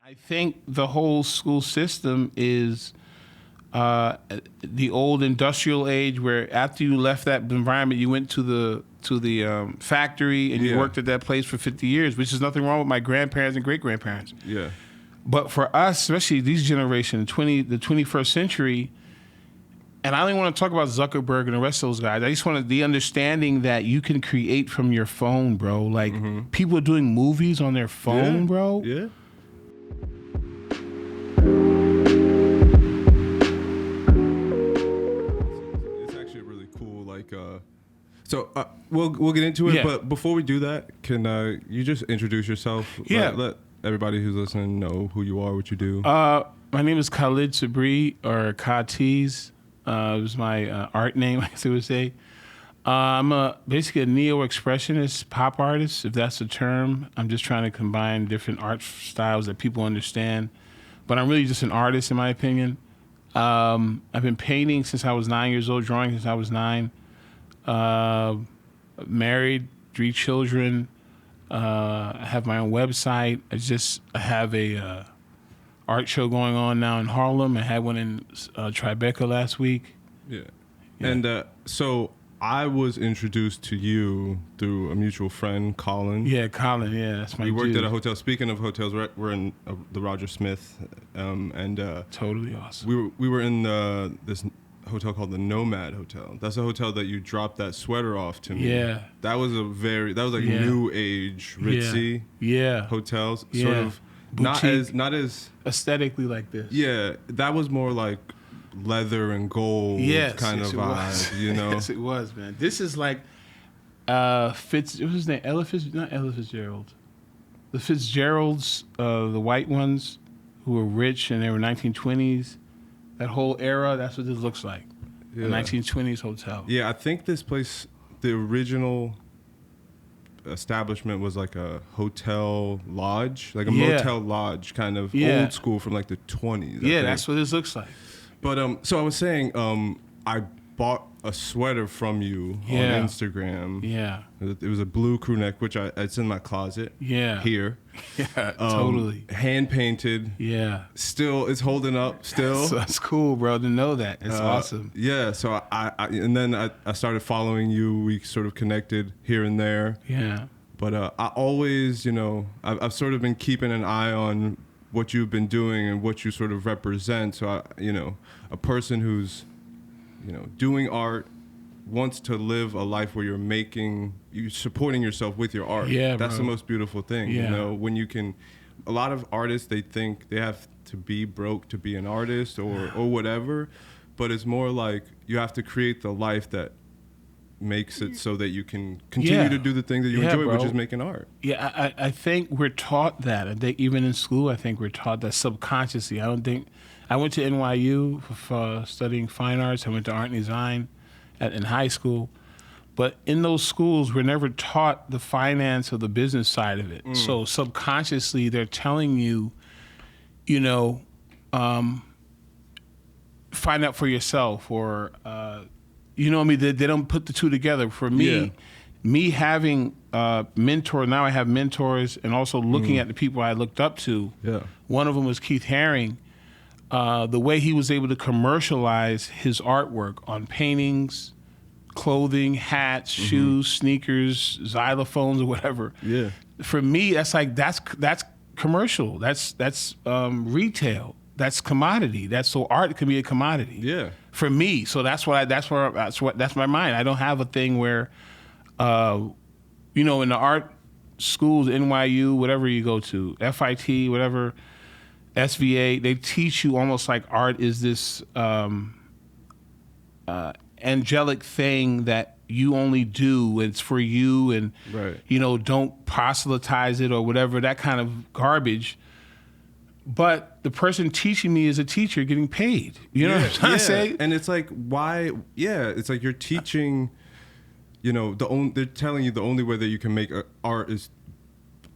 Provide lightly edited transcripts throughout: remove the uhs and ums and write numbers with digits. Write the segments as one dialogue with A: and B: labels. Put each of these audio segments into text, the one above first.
A: I think the whole school system is the old industrial age, where after you left that environment, you went to the factory and you worked at that place for 50 years, which is nothing wrong with my grandparents and great grandparents.
B: Yeah.
A: But for us, especially these generation, the 21st century, and I don't even want to talk about Zuckerberg and the rest of those guys. I just want the understanding that you can create from your phone, bro. Like people are doing movies on their phone, bro.
B: Yeah. It's actually really cool. Like, so we'll get into it. But before we do that, can you just introduce yourself?
A: Yeah.
B: Let everybody who's listening know who you are, what you do.
A: My name is Khalid Sabri, or Kha Tees. It was my art name, I guess I would say. I'm basically a neo-expressionist pop artist, if that's the term. I'm just trying to combine different art styles that people understand. But I'm really just an artist, in my opinion. I've been painting since I was 9 years old, drawing since I was 9. Married, 3 children. I have my own website. I have a art show going on now in Harlem. I had one in Tribeca last week.
B: Yeah. And so I was introduced to you through a mutual friend, Colin.
A: Yeah, Colin. Yeah, that's my dude.
B: We worked at a hotel. Speaking of hotels, we're in the Roger Smith. And
A: totally awesome.
B: We were in this hotel called the Nomad Hotel. That's a hotel that you dropped that sweater off to me.
A: Yeah.
B: That was like new age ritzy hotels.
A: Yeah.
B: Sort of
A: boutique,
B: not as
A: aesthetically like this.
B: Yeah, that was more like leather and gold kind of vibe, you know?
A: Yes, it was, man. This is like what was his name? Not Ella Fitzgerald. The Fitzgeralds, the white ones who were rich and they were 1920s. That whole era, that's what this looks like. Yeah. A 1920s hotel.
B: Yeah, I think this place, the original establishment was like a hotel lodge, like a motel lodge, kind of old school from like the 20s.
A: Yeah, that's what this looks like.
B: But so I was saying, I bought a sweater from you on Instagram.
A: Yeah.
B: It was a blue crew neck, which it's in my closet.
A: Yeah.
B: Here.
A: Yeah, totally.
B: Hand painted.
A: Yeah.
B: Still, it's holding up still.
A: So that's cool, bro, to know that. It's awesome.
B: Yeah, so and then I started following you. We sort of connected here and there.
A: Yeah.
B: But I always, I've sort of been keeping an eye on what you've been doing and what you sort of represent. So, a person who's, doing art, wants to live a life where you're supporting yourself with your art.
A: Yeah,
B: that's
A: bro.
B: the most beautiful thing.
A: Yeah.
B: When you can, a lot of artists, they think they have to be broke to be an artist or whatever, but it's more like you have to create the life that makes it so that you can continue to do the thing that you enjoy,
A: bro.
B: which is making art.
A: Yeah, I think we're taught that. I think even in school, I think we're taught that subconsciously. I went to NYU for studying fine arts. I went to art and design in high school. But in those schools, we're never taught the finance or the business side of it. So subconsciously, they're telling you, find out for yourself, or, you know what I mean? They don't put the two together. For me, me having mentor, now I have mentors, and also looking at the people I looked up to.
B: Yeah.
A: One of them was Keith Haring. The way he was able to commercialize his artwork on paintings, clothing, hats, shoes, sneakers, xylophones, or whatever.
B: Yeah.
A: For me, that's commercial. That's retail. That's commodity. So art can be a commodity.
B: Yeah.
A: For me, so that's my mind. I don't have a thing where, in the art schools, NYU, whatever you go to, FIT, whatever, SVA, they teach you almost like art is this angelic thing that you only do. It's for you, and don't proselytize it or whatever, that kind of garbage. But the person teaching me is a teacher getting paid. You know what I'm trying to say?
B: And it's like, why? Yeah, it's like you're teaching. They're telling you the only way that you can make art is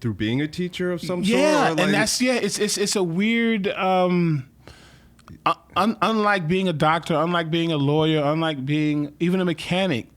B: through being a teacher of some sort.
A: Yeah, and that's it's a weird. Unlike being a doctor, unlike being a lawyer, unlike being even a mechanic,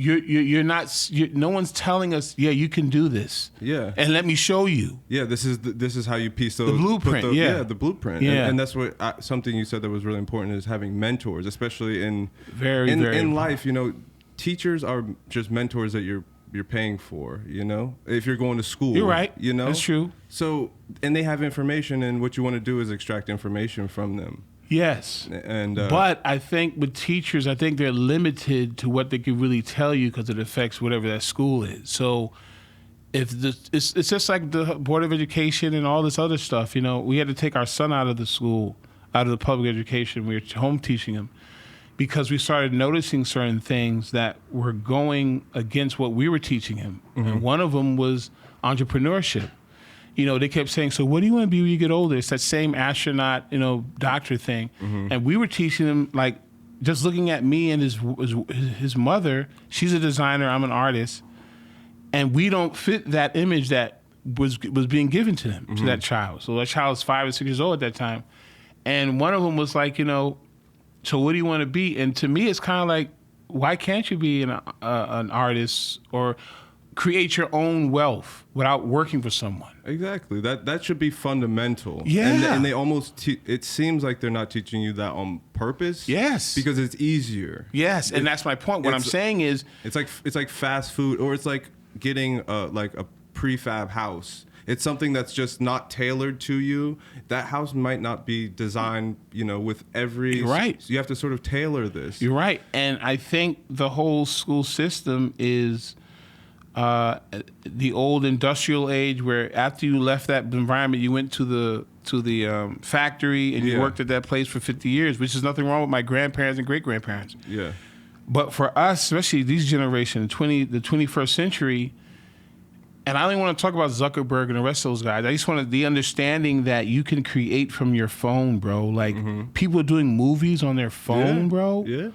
A: you're not. No one's telling us, yeah, you can do this.
B: Yeah.
A: And let me show you.
B: Yeah, this is how you piece those.
A: The blueprint.
B: The blueprint.
A: Yeah.
B: And that's what something you said that was really important is having mentors, especially in
A: very
B: life. You know, teachers are just mentors that you're paying for. You know, if you're going to school,
A: you're right.
B: You know,
A: that's true.
B: So, and they have information, and what you want to do is extract information from them.
A: Yes.
B: And
A: but I think with teachers, I think they're limited to what they can really tell you because it affects whatever that school is. So if it's just like the Board of Education and all this other stuff. You know, we had to take our son out of the school, out of the public education. We were home teaching him because we started noticing certain things that were going against what we were teaching him. Mm-hmm. And one of them was entrepreneurship. You know, they kept saying, so what do you want to be when you get older? It's that same astronaut, you know, doctor thing. Mm-hmm. And we were teaching them, like, just looking at me and his mother, she's a designer, I'm an artist, and we don't fit that image that was being given to them, mm-hmm. to that child. So that child was 5 or 6 years old at that time. And one of them was like, you know, so what do you want to be? And to me, it's kind of like, why can't you be an artist or create your own wealth without working for someone?
B: Exactly. That should be fundamental.
A: Yeah.
B: And they almost, it seems like they're not teaching you that on purpose.
A: Yes.
B: Because it's easier.
A: Yes. And that's my point. What I'm saying is,
B: it's like fast food, or it's like getting like a prefab house. It's something that's just not tailored to you. That house might not be designed, you know, with every...
A: You're right.
B: So you have to sort of tailor this.
A: You're right. And I think the whole school system is the old industrial age where after you left that environment, you went to the factory and you worked at that place for 50 years, which is nothing wrong with my grandparents and great-grandparents. Yeah. But for us, especially these generation, the 21st century, and I don't even want to talk about Zuckerberg and the rest of those guys. I just wanted the understanding that you can create from your phone, bro. Like, mm-hmm. people are doing movies on their phone, bro. Yeah.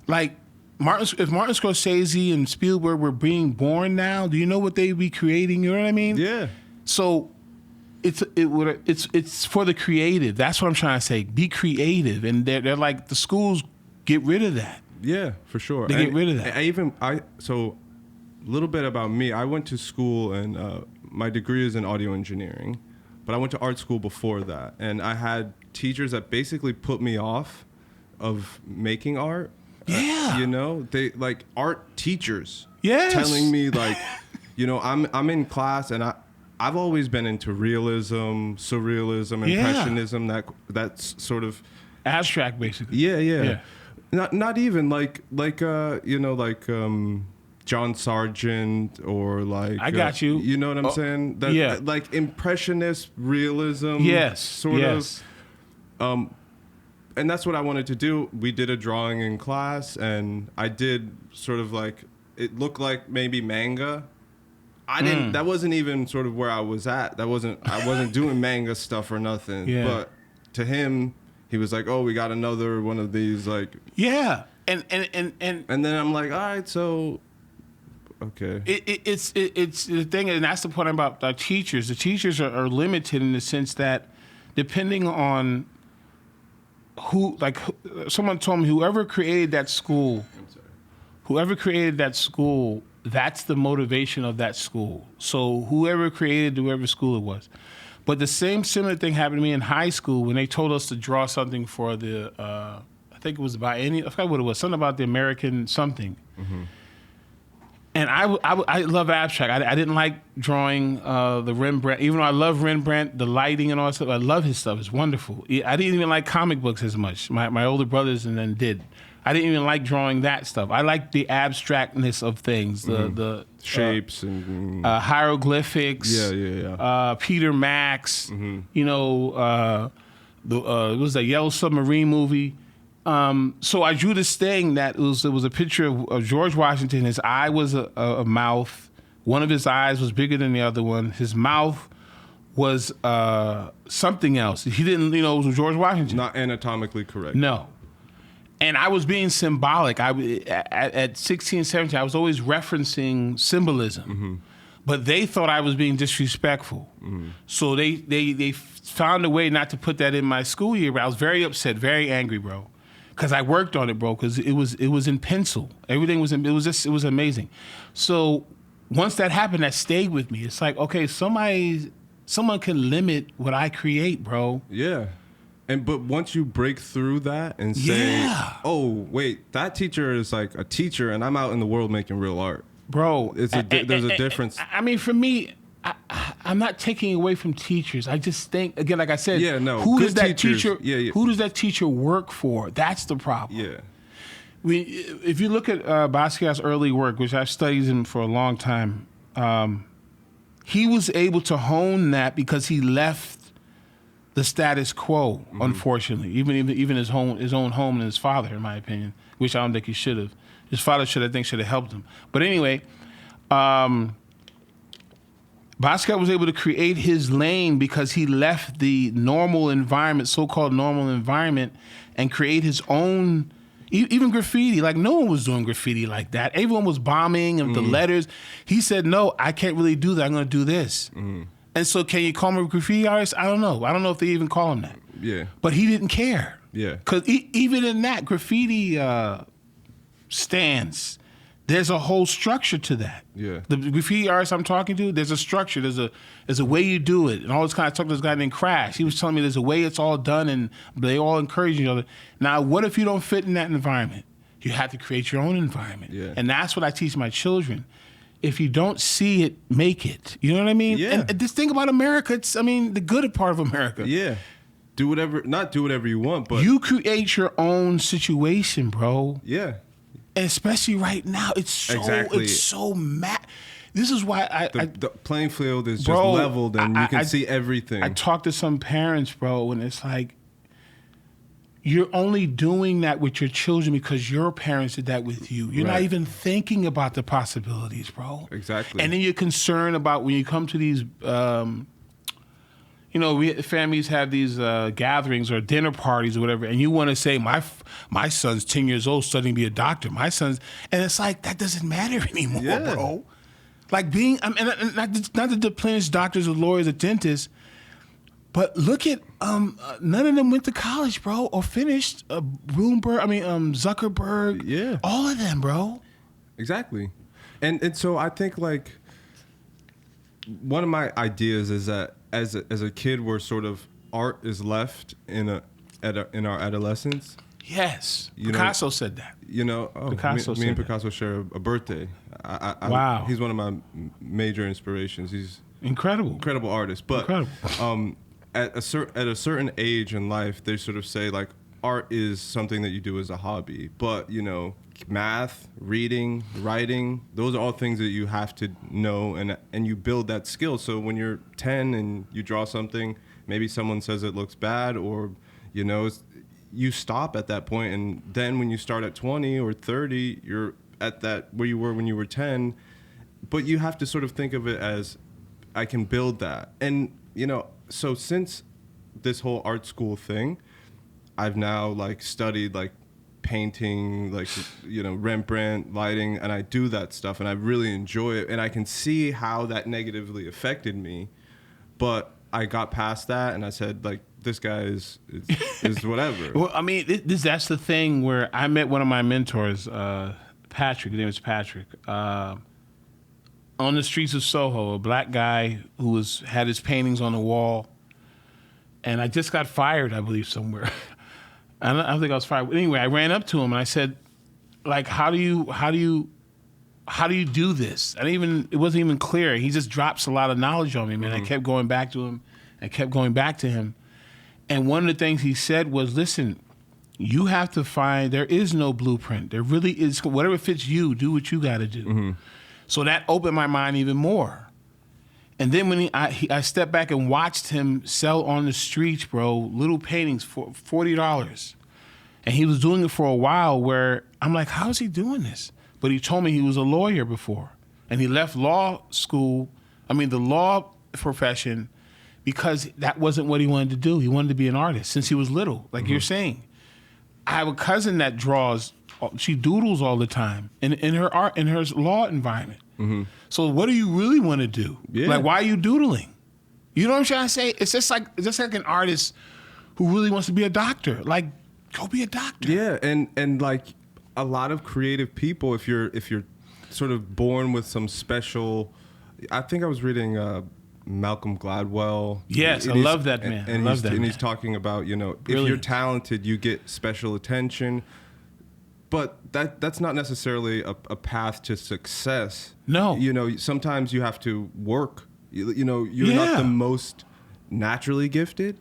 A: Like, if Martin Scorsese and Spielberg were being born now, do you know what they'd be creating? You know what I mean? Yeah. So it's for the creative. That's what I'm trying to say. Be creative. And they're like, the schools get rid of that.
B: Yeah, for sure.
A: They get rid of that.
B: So a little bit about me. I went to school, and my degree is in audio engineering, but I went to art school before that. And I had teachers that basically put me off of making art.
A: Yeah.
B: You know, they like art teachers.
A: Yes.
B: Telling me like, you know, I'm in class, and I've always been into realism, surrealism, impressionism, that's sort of
A: abstract, basically.
B: Yeah. Not even like you know, like John Sargent or like
A: I got you.
B: You know what I'm saying? Like impressionist realism.
A: Yes.
B: Sort of. And that's what I wanted to do. We did a drawing in class, and I did sort of like, it looked like maybe manga. That wasn't even sort of where I was at. I wasn't doing manga stuff or nothing. Yeah. But to him, he was like, "Oh, we got another one of these." Like,
A: yeah, and
B: then I'm like, "All right, so okay."
A: It's the thing, and that's the point about our teachers. The teachers are limited in the sense that depending on someone told me, whoever created that school, that's the motivation of that school. So whoever created whoever school it was. But the similar thing happened to me in high school when they told us to draw something for the, I think it was I forgot what it was, something about the American something. Mm-hmm. And I love abstract. I didn't like drawing the Rembrandt, even though I love Rembrandt, the lighting and all that stuff. I love his stuff. It's wonderful. I didn't even like comic books as much. My older brothers and then did. I didn't even like drawing that stuff. I like the abstractness of things, the
B: shapes and
A: hieroglyphics.
B: Yeah.
A: Peter Max. Mm-hmm. You know, it was a Yellow Submarine movie. So I drew this thing that it was a picture of George Washington. His eye was a mouth. One of his eyes was bigger than the other one. His mouth was something else. He didn't, it was George Washington.
B: Not anatomically correct.
A: No. And I was being symbolic. At 16, 17, I was always referencing symbolism. Mm-hmm. But they thought I was being disrespectful. Mm-hmm. So they found a way not to put that in my school year. But I was very upset, very angry, bro. because I worked on it, bro. Because it was in pencil. Everything was it was amazing. So once that happened, that stayed with me. It's like, okay, someone can limit what I create, bro.
B: Yeah. But once you break through that and say, oh, wait, that teacher is like a teacher and I'm out in the world making real art.
A: Bro,
B: there's a difference.
A: I mean, for me, I'm not taking away from teachers. I just think, again, like I said, who does that teacher who does that teacher work for? That's the problem.
B: Yeah.
A: If you look at Basquiat's early work, which I've studied him for a long time, he was able to hone that because he left the status quo, unfortunately. Even his own home and his father, in my opinion, which I don't think he should have. His father should have helped him. But anyway, Basquiat was able to create his lane because he left the normal environment, so-called normal environment, and create his own. Even graffiti, like no one was doing graffiti like that. Everyone was bombing and the letters. He said, "No, I can't really do that. I'm going to do this." And so, can you call him a graffiti artist? I don't know. I don't know if they even call him that.
B: Yeah.
A: But he didn't care.
B: Yeah.
A: Because even in that graffiti stance, there's a whole structure to that.
B: Yeah.
A: The graffiti artists I'm talking to, there's a structure. There's a way you do it. And all this kind of talk to this guy named Crash. He was telling me there's a way it's all done, and they all encourage each other. Now, what if you don't fit in that environment? You have to create your own environment.
B: Yeah.
A: And that's what I teach my children. If you don't see it, make it. You know what I mean?
B: Yeah.
A: And this thing about America, the good part of America.
B: Yeah. Not do whatever you want, but
A: you create your own situation, bro.
B: Yeah.
A: And especially right now, it's so mad. This is why
B: the playing field is just leveled and you can see everything.
A: I talk to some parents, bro, and it's like, you're only doing that with your children because your parents did that with you. You're not even thinking about the possibilities, bro.
B: Exactly.
A: And then you're concerned about when you come to these, families have these gatherings or dinner parties or whatever, and you want to say, my son's 10 years old studying to be a doctor. And it's like, that doesn't matter anymore, bro. Like not to deplenish doctors or lawyers or dentists, but look at none of them went to college, bro, or finished. Zuckerberg, all of them, bro.
B: Exactly, and so I think like one of my ideas is that as a kid, we're sort of art is left in our adolescence.
A: Yes, Picasso said that.
B: Picasso me and Picasso share a birthday.
A: Wow,
B: he's one of my major inspirations. He's incredible artist, but at a certain age in life, they sort of say like art is something that you do as a hobby, but math, reading, writing, those are all things that you have to know and you build that skill. So when you're 10 and you draw something, maybe someone says it looks bad, or you stop at that point, and then when you start at 20 or 30, you're at that where you were when you were 10, but you have to sort of think of it as I can build that. And so since this whole art school thing, I've now like studied like painting, like Rembrandt, lighting, and I do that stuff and I really enjoy it, and I can see how that negatively affected me, but I got past that and I said like, this guy is whatever.
A: Well, I mean, that's the thing where I met one of my mentors, Patrick. His name is Patrick. On the streets of Soho, a black guy who had his paintings on the wall, and I just got fired, I believe, somewhere. I don't think I was fired. Anyway, I ran up to him and I said, like, how do you do this? It wasn't even clear. He just drops a lot of knowledge on me, man. I kept going back to him. And one of the things he said was, listen, you have to there is no blueprint. There really is. Whatever fits you, do what you got to do. So that opened my mind even more. And then when I stepped back and watched him sell on the streets, bro, little paintings for $40. And he was doing it for a while where I'm like, how is he doing this? But he told me he was a lawyer before. And he left the law profession, because that wasn't what he wanted to do. He wanted to be an artist since he was little, like you're saying. I have a cousin that draws. She doodles all the time in her art, in her law environment. So what do you really want to do? Yeah. Like, why are you doodling? You know what I'm trying to say? It's just like an artist who really wants to be a doctor. Like, Go be a doctor.
B: Yeah, and like a lot of creative people, if you're sort of born with some special, I think I was reading Malcolm Gladwell.
A: Yes, I love that man.
B: And he's talking about, you know, if you're talented, you get special attention. But that's not necessarily a path to success.
A: No.
B: You know, sometimes you have to work. You know, you're not the most naturally gifted,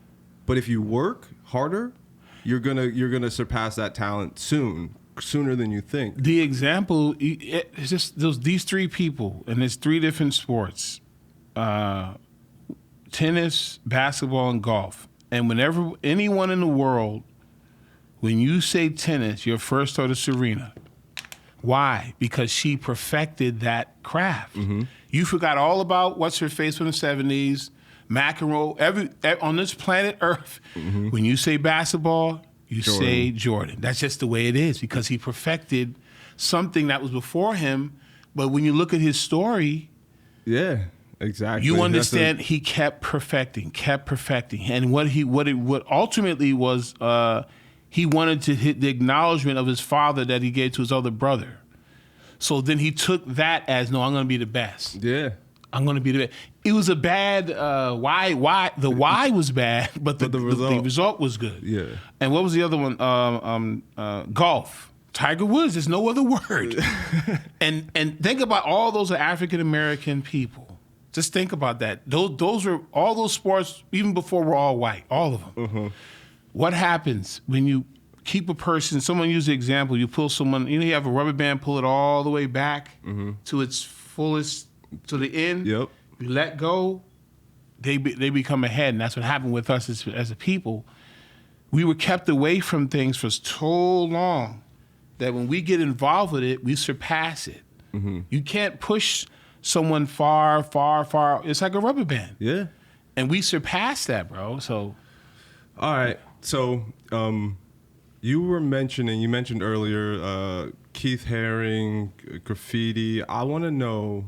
B: but if you work harder, you're gonna surpass that talent sooner than you think.
A: The example it's just these three people, and there's three different sports: tennis, basketball, and golf. And whenever anyone in the world, when you say tennis, your first thought is Serena. Why? Because she perfected that craft. Mm-hmm. You forgot all about what's her face from the 70s, McEnroe, on this planet Earth. Mm-hmm. When you say basketball, you say Jordan. That's just the way it is, because he perfected something that was before him. But when you look at his story,
B: yeah, exactly,
A: you understand he kept perfecting, and what ultimately was he wanted to hit the acknowledgement of his father that he gave to his other brother. So then he took that as, no, I'm going to be the best.
B: Yeah.
A: I'm going to be the best. It was a bad why. The why was bad, but the result was good.
B: Yeah.
A: And what was the other one? Golf. Tiger Woods. There's no other word. and think about all those African American people. Just think about that. Those were all those sports even before we're all white. All of them. Uh-huh. What happens when you keep a person? Someone used the example. You pull someone. You know, you have a rubber band. Pull it all the way back to its fullest. To the end,
B: yep.
A: You let go, they become ahead, and that's what happened with us as a people. We were kept away from things for so long that when we get involved with it, we surpass it. Mm-hmm. You can't push someone far, far, far. It's like a rubber band.
B: Yeah.
A: And we surpass that, bro. So,
B: all right. So, you mentioned earlier Keith Haring, graffiti. I want to know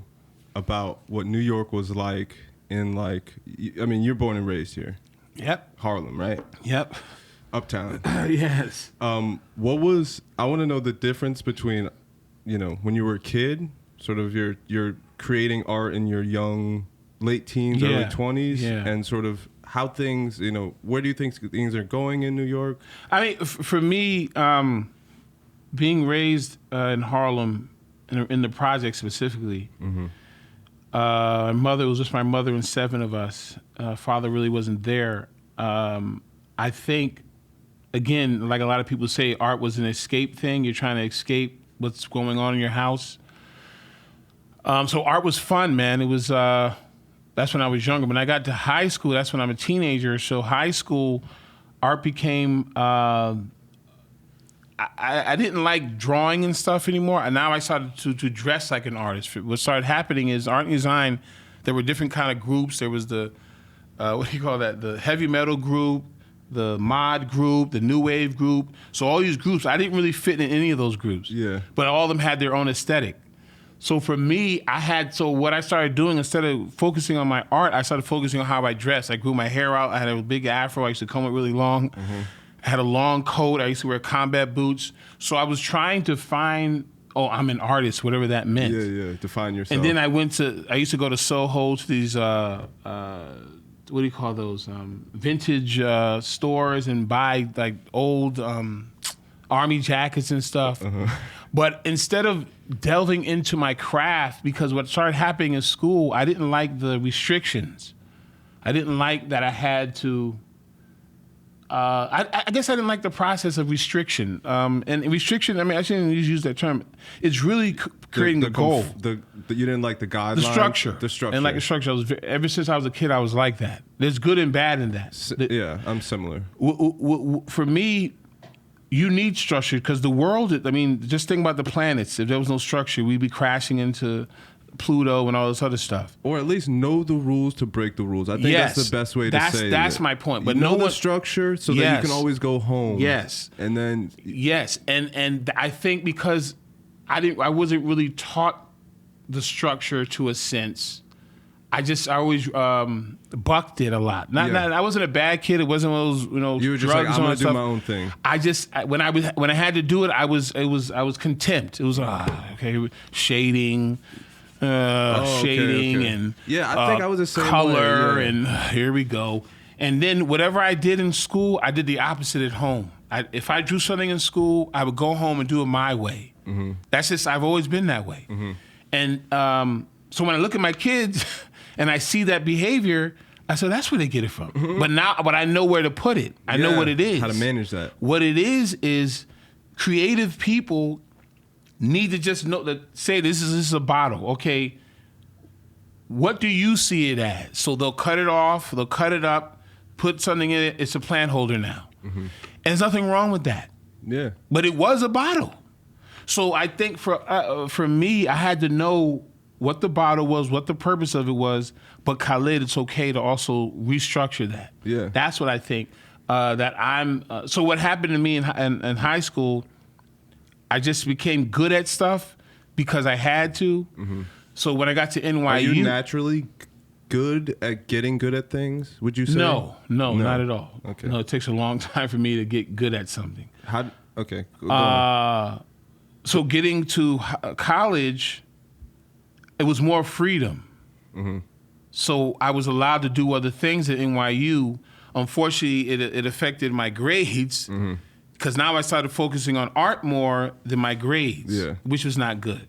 B: about what New York was like in, like, I mean, you're born and raised here.
A: Yep.
B: Harlem, right?
A: Yep.
B: Uptown.
A: Yes.
B: I want to know the difference between, you know, when you were a kid, sort of you're creating art in your late teens, early 20s, and sort of how things, you know, where do you think things are going in New York?
A: I mean, for me, being raised in Harlem, in the project specifically, my mother was just my mother and 7 of us. Father really wasn't there. I think, again, like a lot of people say, art was an escape thing. You're trying to escape what's going on in your house. So art was fun, man. It was, that's when I was younger. When I got to high school, that's when I'm a teenager. So high school, art became, I didn't like drawing and stuff anymore, and now I started to dress like an artist. What started happening is art and design, there were different kind of groups. There was the, what do you call that, the heavy metal group, the mod group, the new wave group. So all these groups, I didn't really fit in any of those groups.
B: Yeah.
A: But all of them had their own aesthetic. So for me, what I started doing, instead of focusing on my art, I started focusing on how I dressed. I grew my hair out. I had a big afro. I used to comb it really long. Mm-hmm. I had a long coat. I used to wear combat boots. So I was trying to find, I'm an artist, whatever that meant.
B: Yeah, define yourself.
A: And then I used to go to Soho, to these, what do you call those, vintage stores, and buy like old army jackets and stuff. Uh-huh. But instead of delving into my craft, because what started happening in school, I didn't like the restrictions. I didn't like that I had to, I guess I didn't like the process of restriction. And restriction, I mean, I shouldn't use that term. It's really creating the goal.
B: You didn't like the guidelines?
A: The structure. And like the structure. Ever since I was a kid, I was like that. There's good and bad in that.
B: Yeah, I'm similar.
A: For me, you need structure, because the world, I mean, just think about the planets. If there was no structure, we'd be crashing into Pluto and all this other stuff.
B: Or at least know the rules to break the rules. I think that's the best way to say it.
A: That's my point. But
B: know the structure so that you can always go home.
A: Yes.
B: And then...
A: Yes. And I think because I wasn't really taught the structure to a sense, I always bucked it a lot. Not I wasn't a bad kid. It wasn't one of those,
B: You were just
A: drugs
B: like, I'm
A: and
B: gonna do
A: stuff.
B: my own thing.
A: When I had to do it, I was contempt. It was okay, shading. Shading and
B: yeah, I think I was the same
A: color
B: way, yeah.
A: and here we go. And then whatever I did in school, I did the opposite at home. If I drew something in school, I would go home and do it my way. Mm-hmm. That's just I've always been that way. Mm-hmm. And so when I look at my kids and I see that behavior, I said that's where they get it from. Mm-hmm. But I know where to put it. I know what it is.
B: How to manage that.
A: What it is creative people need to just know that say this is a bottle. Okay, what do you see it as? So they'll cut it off, they'll cut it up, put something in it. It's a plant holder now, and there's nothing wrong with that.
B: Yeah,
A: but it was a bottle. So I think for me, I had to know what the bottle was, what the purpose of it was. But Khalid, it's okay to also restructure that.
B: Yeah,
A: that's what I think. That I'm. So what happened to me in high school? I just became good at stuff because I had to. Mm-hmm. So when I got to NYU,
B: are you naturally good at getting good at things? Would you say?
A: No, not at all.
B: Okay.
A: No, it takes a long time for me to get good at something.
B: Okay. Go on.
A: So getting to college, it was more freedom. Mm-hmm. So I was allowed to do other things at NYU. Unfortunately, it affected my grades. Mm-hmm. Because now I started focusing on art more than my grades, which was not good.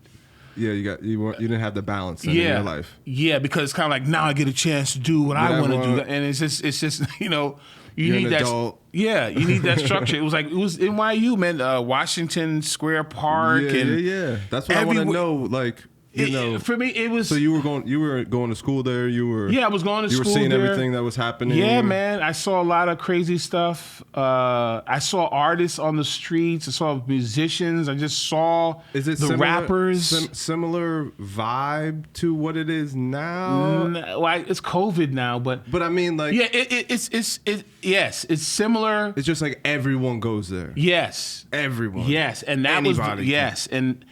B: Yeah, you didn't have the balance in your life.
A: Yeah, because it's kind of like now I get a chance to do what I want to do, and it's just you need that.
B: Adult.
A: Yeah, you need that structure. It was NYU, man, Washington Square Park,
B: yeah. That's what I want to know, like.
A: For me, it was.
B: So you were going to school there.
A: I was going to school.
B: You were seeing
A: there.
B: everything that was happening.
A: Yeah, man. I saw a lot of crazy stuff. I saw artists on the streets. I saw musicians. I just saw rappers.
B: Similar vibe to what it is now.
A: It's COVID now, but
B: I mean, like,
A: yeah, yes, it's similar.
B: It's just like everyone goes there.
A: Yes,
B: everyone.
A: Yes, and that
B: Anybody.
A: and.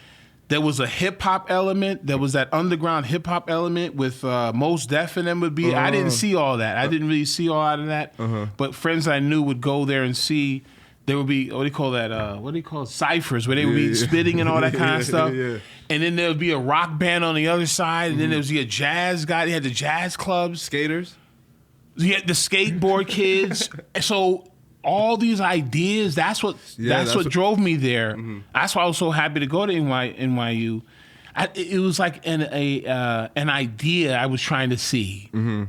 A: There was a hip hop element. There was that underground hip hop element with Mos Def and them would be. I didn't see all that. I didn't really see all out of that. But friends I knew would go there and see. There would be what do you call that? What do you call it? Ciphers where they would be spitting and all that kind of stuff. Yeah. And then there would be a rock band on the other side. And then there was a jazz guy. They had the jazz clubs.
B: Skaters.
A: Yeah, the skateboard kids. So. All these ideas, that's what drove me there. Mm-hmm. That's why I was so happy to go to NYU. It was like an idea I was trying to see. Mm-hmm.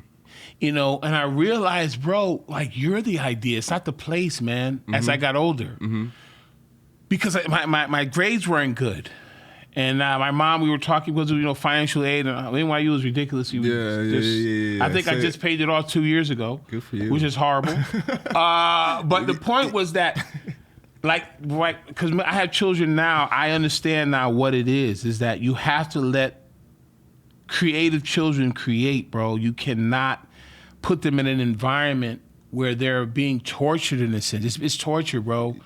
A: And I realized, bro, like you're the idea. It's not the place, man, as I got older. Mm-hmm. Because my grades weren't good. And my mom, we were talking because of financial aid, and NYU was ridiculous. I think I just paid it off 2 years ago.
B: Good for you.
A: Which is horrible. But the point was that, because I have children now, I understand now what it is that you have to let creative children create, bro. You cannot put them in an environment where they're being tortured in a sense. It's torture, bro.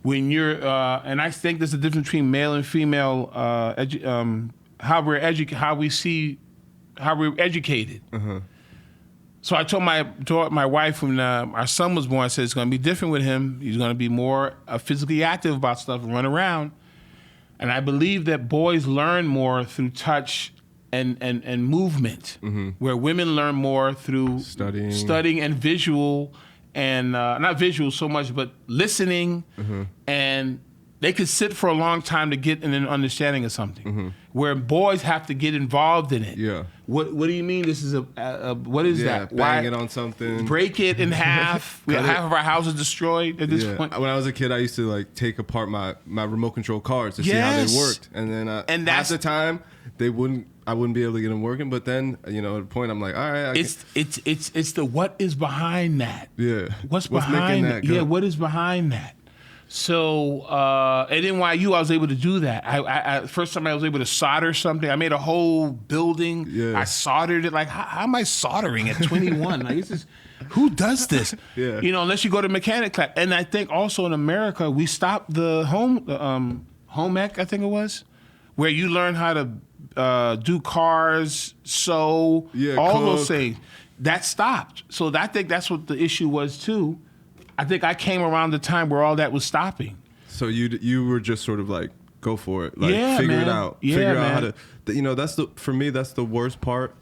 A: When you're, and I think there's a difference between male and female, how we're educated. Uh-huh. So I told my wife when our son was born, I said it's going to be different with him. He's going to be more physically active about stuff and run around. And I believe that boys learn more through touch and movement, where women learn more through studying and visual. And not visual so much, but listening, and they could sit for a long time to get an understanding of something. Where boys have to get involved in it.
B: Yeah.
A: What do you mean? This is what is that?
B: Bang it on something.
A: Break it in half. Half of our house is destroyed at this point.
B: When I was a kid, I used to take apart my remote control cars to see how they worked, and then half the time I wouldn't be able to get them working, but then at a point I'm like, all right.
A: It's the what is behind that.
B: Yeah.
A: What's behind that? Yeah. What is behind that? So at NYU I was able to do that. I first time I was able to solder something. I made a whole building. Yeah. I soldered it. Like how am I soldering at 21? Like who does this?
B: Yeah.
A: Unless you go to mechanic class. And I think also in America we stopped the home ec, I think it was, where you learn how to do cars, sew,
B: Yeah,
A: all
B: cook.
A: those things. That stopped. So I think that's what the issue was too. I think I came around the time where all that was stopping.
B: So you were just sort of like, go for it, like
A: Yeah,
B: figure it
A: man.
B: out,
A: Yeah,
B: figure out
A: man.
B: how to. That's for me. That's the worst part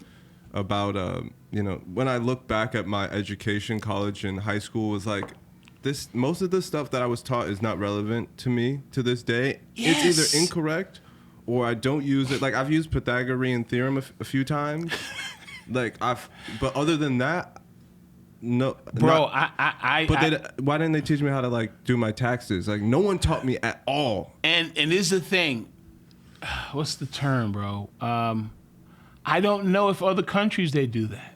B: about when I look back at my education, college and high school, was like most of the stuff that I was taught is not relevant to me to this day.
A: Yes.
B: It's either incorrect or I don't use it. Like I've used Pythagorean theorem a few times. But other than that, no,
A: Bro,
B: why didn't they teach me how to like do my taxes? Like no one taught me at all.
A: And this is the thing. What's the term, bro? I don't know if other countries they do that.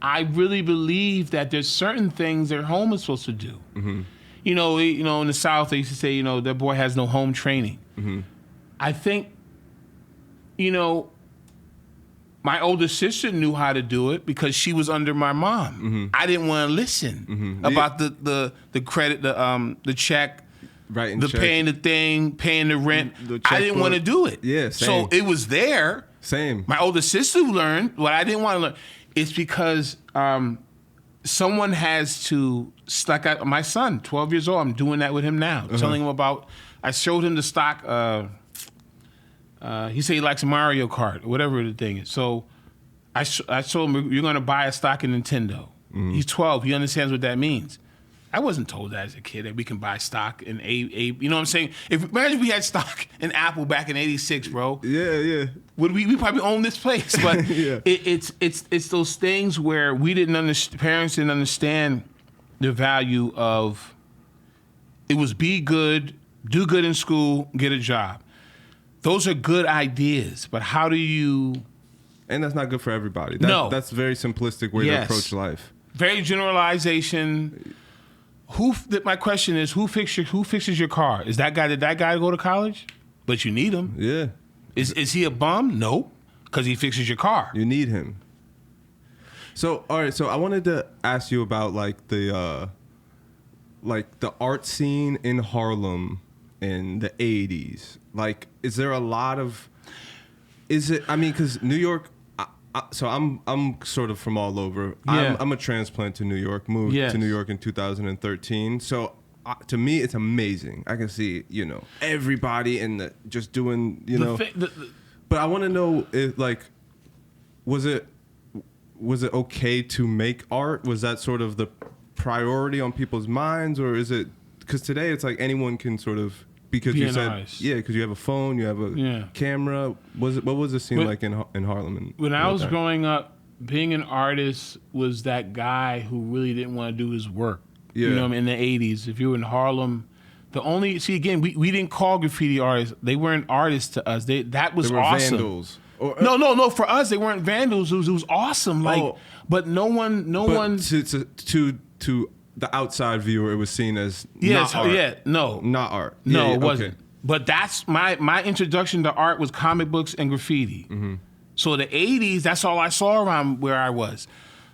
A: I really believe that there's certain things their home is supposed to do. Mm-hmm. In the South they used to say, their boy has no home training. Mm-hmm. I think, my older sister knew how to do it because she was under my mom. Mm-hmm. I didn't want to listen about the credit, the check,
B: right,
A: the check. Paying the thing, paying the rent. I didn't want to do it.
B: Yeah, same.
A: So it was there.
B: Same.
A: My older sister learned what I didn't want to learn. It's because someone has to, like my son, 12 years old, I'm doing that with him now, telling him about, I showed him the stock, he said he likes Mario Kart, or whatever the thing is. So I told him, you're going to buy a stock in Nintendo. Mm-hmm. He's 12. He understands what that means. I wasn't told that as a kid, that we can buy stock in you know what I'm saying? Imagine we had stock in Apple back in '86, bro.
B: Yeah.
A: Would we probably own this place? But
B: yeah.
A: It's those things where we parents didn't understand the value of, it was be good, do good in school, get a job. Those are good ideas, but how do you...
B: And that's not good for everybody.
A: No.
B: That's a very simplistic way to approach life.
A: Very generalization. My question is, who fixes your car? Did that guy go to college? But you need him.
B: Yeah.
A: Is he a bum? Nope, because he fixes your car.
B: You need him. So, all right. So I wanted to ask you about like the art scene in Harlem in the 80s. Like, is there a lot of... because New York... So I'm sort of from all over.
A: Yeah.
B: I'm a transplant to New York. Moved to New York in 2013. So to me, it's amazing. I can see everybody and just doing But I want to know if was it okay to make art? Was that sort of the priority on people's minds, or is it because today it's like anyone can sort of. Because you said, because you have a phone, you have a camera. What was the scene like in Harlem?
A: When I was growing up, being an artist was that guy who really didn't want to do his work.
B: Yeah.
A: You know, in the 80s, if you were in Harlem, we didn't call graffiti artists. They weren't artists to us. That was
B: they were
A: awesome.
B: Vandals.
A: No. For us, they weren't vandals. It was awesome. But no one. To
B: the outside viewer, it was seen as not art. Not art.
A: No, it wasn't. Okay. But that's my introduction to art was comic books and graffiti. Mm-hmm. So the 80s, that's all I saw around where I was.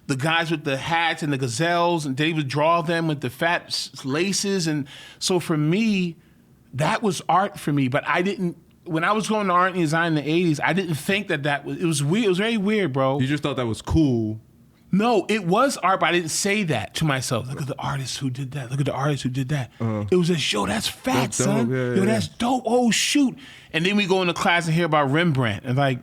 A: The guys with the hats and the gazelles, and they would draw them with the fat laces. And so for me, that was art for me. But I didn't, when I was going to art and design in the 80s, I didn't think that it was weird. It was very weird, bro.
B: You just thought that was cool.
A: No, it was art, but I didn't say that to myself. Look at the artist who did that. Look at the artist who did that. It was just, that's fat, that's son.
B: Dope.
A: Yeah, that's dope. Oh, shoot. And then we go into class and hear about Rembrandt. And I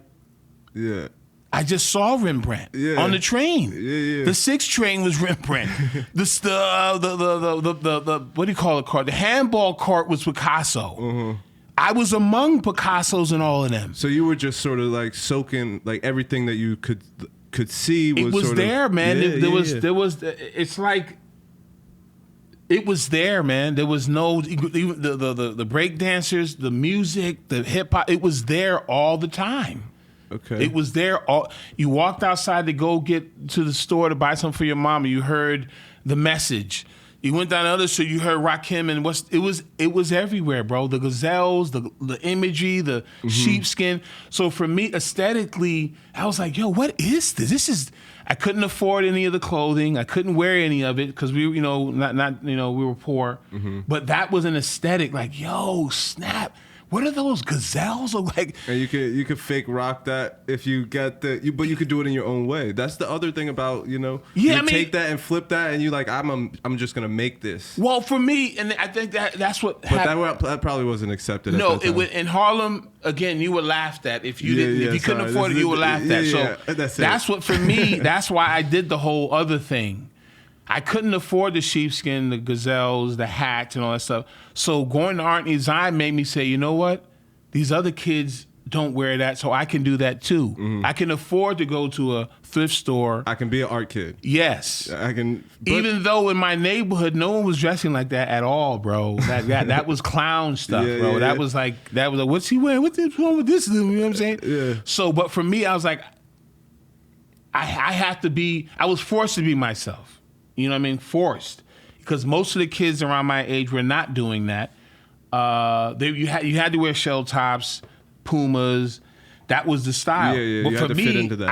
A: just saw Rembrandt on the train.
B: Yeah.
A: The 6 train was Rembrandt. the what do you call it, court? The handball court was Picasso. Mm-hmm. I was among Picassos and all of them.
B: So you were just sort of like soaking like everything that you could see was
A: it was
B: sort
A: there,
B: of,
A: man. There was. It's like it was there, man. There was no the break dancers, the music, the hip hop. It was there all the time.
B: Okay.
A: It was there. You walked outside to go get to the store to buy something for your mama. You heard The Message. You went down the other street, you heard Rakim, and it was everywhere, bro. The gazelles, the imagery, the sheepskin. So for me, aesthetically, I was like, yo, what is this? I couldn't afford any of the clothing. I couldn't wear any of it because we, we were poor. Mm-hmm. But that was an aesthetic, like, yo, snap. what are those gazelles? Or like,
B: and you could fake rock that if you get but you could do it in your own way. That's the other thing about, you take that and flip that, and you like, I'm just gonna make this.
A: Well, for me, and I think that's what.
B: But that probably wasn't accepted.
A: No,
B: at that time.
A: In Harlem again. You were laughed at if you didn't. If you couldn't afford it, you were laughed at. So that's what for me. That's why I did the whole other thing. I couldn't afford the sheepskin, the gazelles, the hats, and all that stuff. So going to art and design made me say, you know what? These other kids don't wear that, so I can do that too. Mm-hmm. I can afford to go to a thrift store.
B: I can be an art kid.
A: Yes.
B: I can.
A: Even though in my neighborhood, no one was dressing like that at all, bro. That was clown stuff, bro. Yeah. That was like, what's he wearing? What's wrong with this? You know what I'm saying?
B: Yeah.
A: So, but for me, I was like, I was forced to be myself. You know what I mean? Forced. Because most of the kids around my age were not doing that. You had to wear shell tops, Pumas. That was the style.
B: Yeah,
A: but
B: you
A: for
B: had to
A: me,
B: fit into that.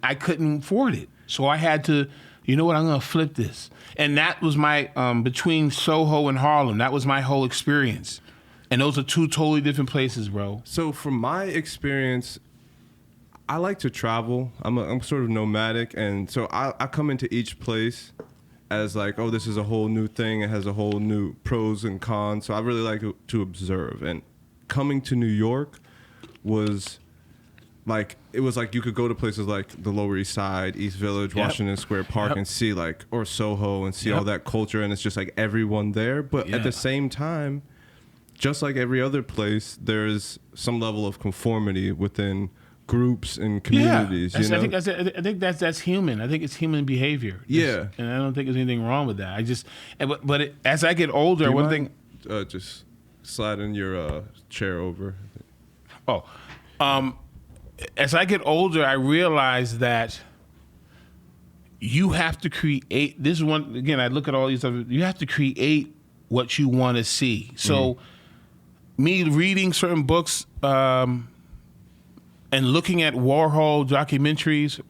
A: I couldn't afford it. So I had to, you know what, I'm going to flip this. And that was my, between Soho and Harlem, that was my whole experience. And those are two totally different places, bro.
B: So from my experience, I like to travel. I'm sort of nomadic. And so I come into each place as like, oh, this is a whole new thing. It has a whole new pros and cons. So I really like to observe. And coming to New York was like, it was like you could go to places like the Lower East Side, East Village, Washington Square Park, and see like, or Soho, and see all that culture. And it's just like everyone there. But at the same time, just like every other place, there's some level of conformity within groups and communities.
A: I think that's human. I think it's human behavior.
B: Yeah,
A: and I don't think there's anything wrong with that. As I get older, one thing.
B: Just sliding your chair over.
A: As I get older, I realize that you have to create. This is one again. I look at all these other. You have to create what you want to see. So, me reading certain books. And looking at Warhol documentaries,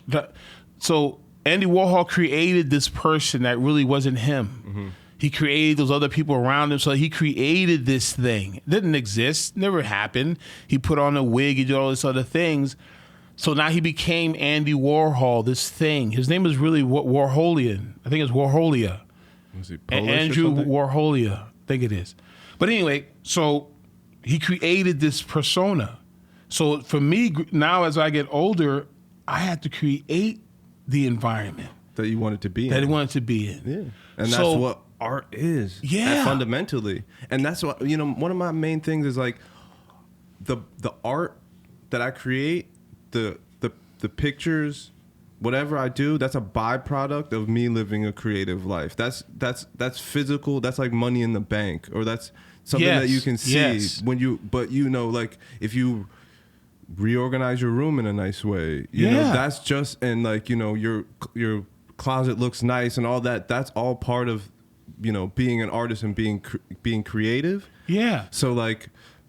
A: so Andy Warhol created this person that really wasn't him. Mm-hmm. He created those other people around him, so he created this thing. It didn't exist, never happened. He put on a wig, he did all these other things. So now he became Andy Warhol, this thing. His name is really Warholian. I think it's Warholia.
B: Was he Polish
A: Andrew
B: or something?
A: Warholia, I think it is. But anyway, so he created this persona. So for me, now as I get older, I had to create the environment
B: that you wanted to be in.
A: That I wanted to be in.
B: Yeah. And that's what art is.
A: Yeah.
B: Fundamentally. And that's what, one of my main things is like the art that I create, the pictures, whatever I do, that's a byproduct of me living a creative life. That's physical. That's like money in the bank, or that's something that you can see like if you reorganize your room in a nice way, you know, that's just, and like, your closet looks nice and all that. That's all part of, being an artist and being creative.
A: Yeah.
B: So like,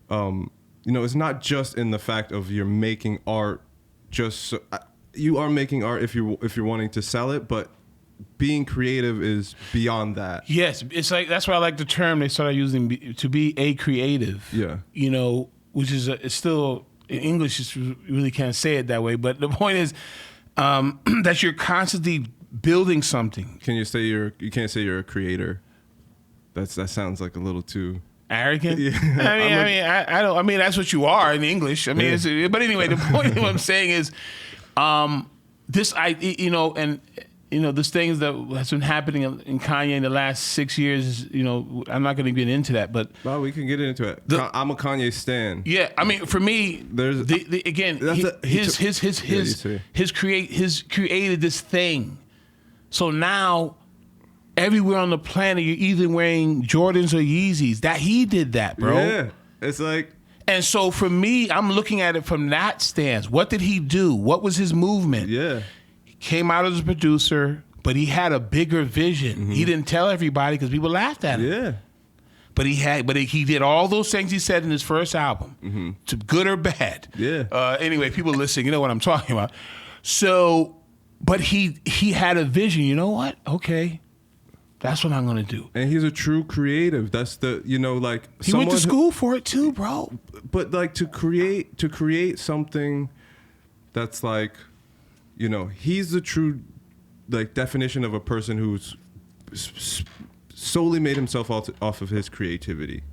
B: it's not just in the fact of you're making art. You are making art if you're wanting to sell it, but being creative is beyond that.
A: Yes, it's like that's why I like the term they started using, to be a creative.
B: Yeah.
A: Which is it's still in English. You really can't say it that way, but the point is that you're constantly building something.
B: You can't say you're a creator. That sounds like a little too
A: arrogant.
B: Yeah.
A: I don't. I mean, that's what you are in English. I mean, but anyway, the point of what I'm saying is, this things that's been happening in Kanye in the last 6 years. I'm not going to get into that, but
B: we can get into it. I'm a Kanye stan.
A: Yeah, I mean, for me, he's created this thing. So now, everywhere on the planet, you're either wearing Jordans or Yeezys. That he did that, bro.
B: Yeah, it's like.
A: And so for me, I'm looking at it from that stance. What did he do? What was his movement?
B: Yeah.
A: He came out as a producer, but he had a bigger vision. Mm-hmm. He didn't tell everybody because people laughed at him.
B: Yeah.
A: But he did all those things he said in his first album, to good or bad.
B: Yeah.
A: Anyway, people listening, you know what I'm talking about. So, but he had a vision. You know what? Okay. That's what I'm gonna do.
B: And he's a true creative. That's the, like
A: he went to school for it too, bro.
B: But like to create something that's like, he's the true like definition of a person who's solely made himself off of his creativity.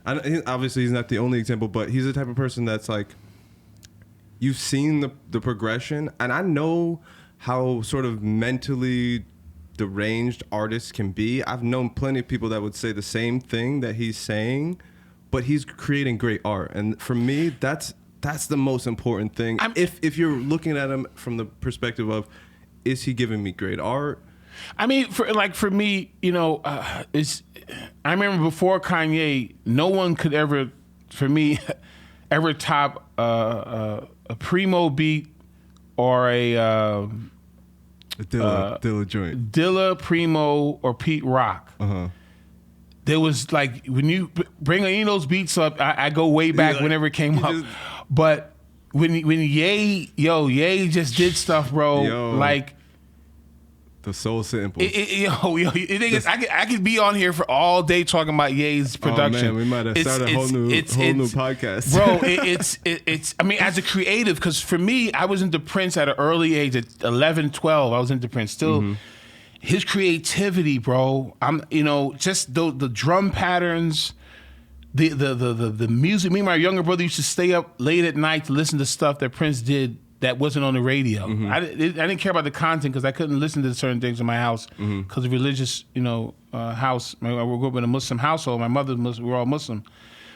B: Obviously he's not the only example, but he's the type of person that's like, you've seen the progression, and I know how sort of mentally deranged artists can be. I've known plenty of people that would say the same thing that he's saying, but he's creating great art. And for me, that's the most important thing. If you're looking at him from the perspective of, is he giving me great art?
A: I mean, for me, I remember before Kanye, no one could ever top a Primo beat or a
B: Dilla joint.
A: Dilla, Primo, or Pete Rock.
B: Uh-huh.
A: There was like, when you bring any of those beats up, I go way back whenever it came up. But when Ye just did stuff, bro, like
B: the soul samples.
A: The thing is, I could be on here for all day talking about Ye's production.
B: Oh man, we might have started a whole new podcast,
A: bro. It's. I mean, as a creative, because for me, I was into Prince at an early age, at 11, 12. I was into Prince. Still, his creativity, bro. Just the drum patterns, the music. Me and my younger brother used to stay up late at night to listen to stuff that Prince did that wasn't on the radio. I didn't care about the content because I couldn't listen to certain things in my house because of religious, house. I grew up in a Muslim household. My mother was Muslim. We're all Muslim,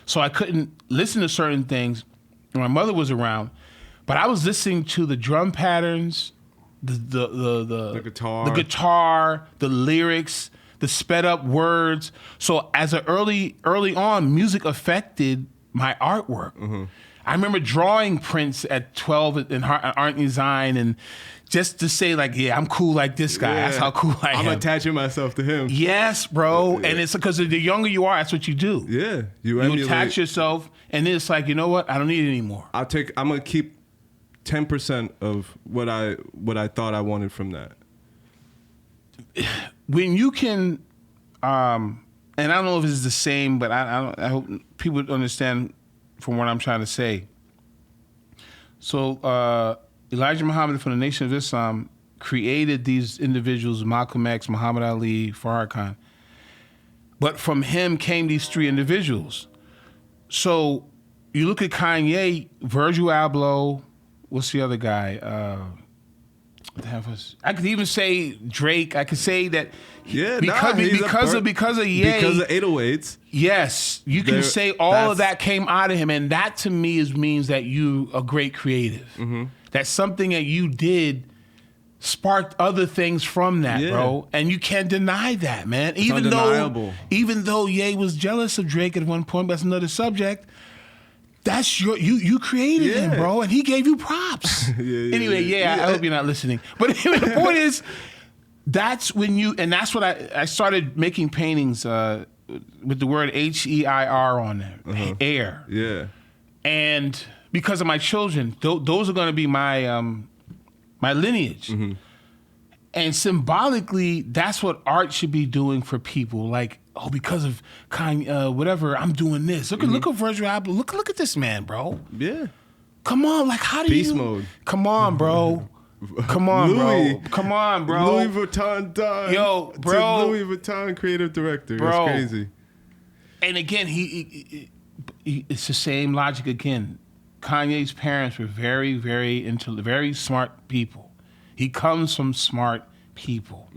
A: so I couldn't listen to certain things when my mother was around. But I was listening to the drum patterns, the guitar, the lyrics, the sped up words. So as a early on, music affected my artwork. I remember drawing Prince at 12 in Art Design, and just to say like, yeah, I'm cool like this guy. That's how cool I am.
B: I'm attaching myself to him.
A: Yes, bro. And it's because the younger you are, that's what you do.
B: Yeah.
A: You attach yourself, and then it's like, you know what? I don't need it anymore.
B: I'm gonna keep 10% of what I thought I wanted from that.
A: When you can, and I don't know if it's the same, but I hope people understand from what I'm trying to say. So Elijah Muhammad from the Nation of Islam created these individuals, Malcolm X, Muhammad Ali, Farrakhan. But from him came these three individuals. So you look at Kanye, Virgil Abloh, what's the other guy? I could even say Drake. I could say that because of Ye.
B: Because of 808s.
A: Yes, you can say all of that came out of him, and that to me means that you a great creative. That something that you did sparked other things from that, bro, and you can't deny that, man.
B: It's undeniable.
A: Even though Ye was jealous of Drake at one point, that's another subject. That's you created him, bro, and he gave you props. I hope you're not listening. But anyway, the point is, that's when that's what I started making paintings with the word HEIR on there, air.
B: Yeah.
A: And because of my children, those are going to be my my lineage. And symbolically, that's what art should be doing for people. Like, oh, because of Kanye, whatever, I'm doing this. Look at Virgil Abloh. Look at this man, bro.
B: Yeah.
A: Come on, like, how do
B: Beast mode.
A: Come on, bro. Come on,
B: Louis.
A: bro. Come on, bro.
B: Louis Vuitton Don.
A: Yo, bro.
B: To Louis Vuitton creative director.
A: Bro.
B: It's crazy.
A: And again, he it's the same logic again. Kanye's parents were very, very smart people. He comes from smart people.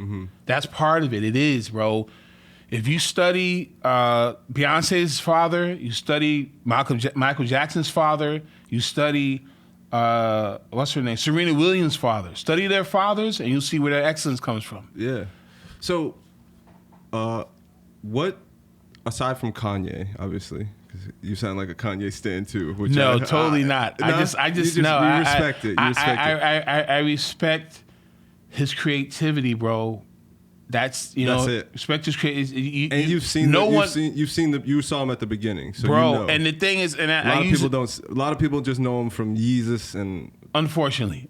A: That's part of it. It is, bro. If you study Beyonce's father, you study Michael Jackson's father, you study what's her name, Serena Williams' father. Study their fathers, and you'll see where their excellence comes from.
B: Yeah. So, what aside from Kanye, obviously, because you sound like a Kanye stan too. Which
A: totally not. I respect
B: it.
A: I respect his creativity, bro. That's
B: it.
A: Respect his creativity.
B: And you saw him at the beginning, so
A: bro.
B: You know.
A: And the thing is, and
B: a lot of people just know him from Yeezus and
A: unfortunately,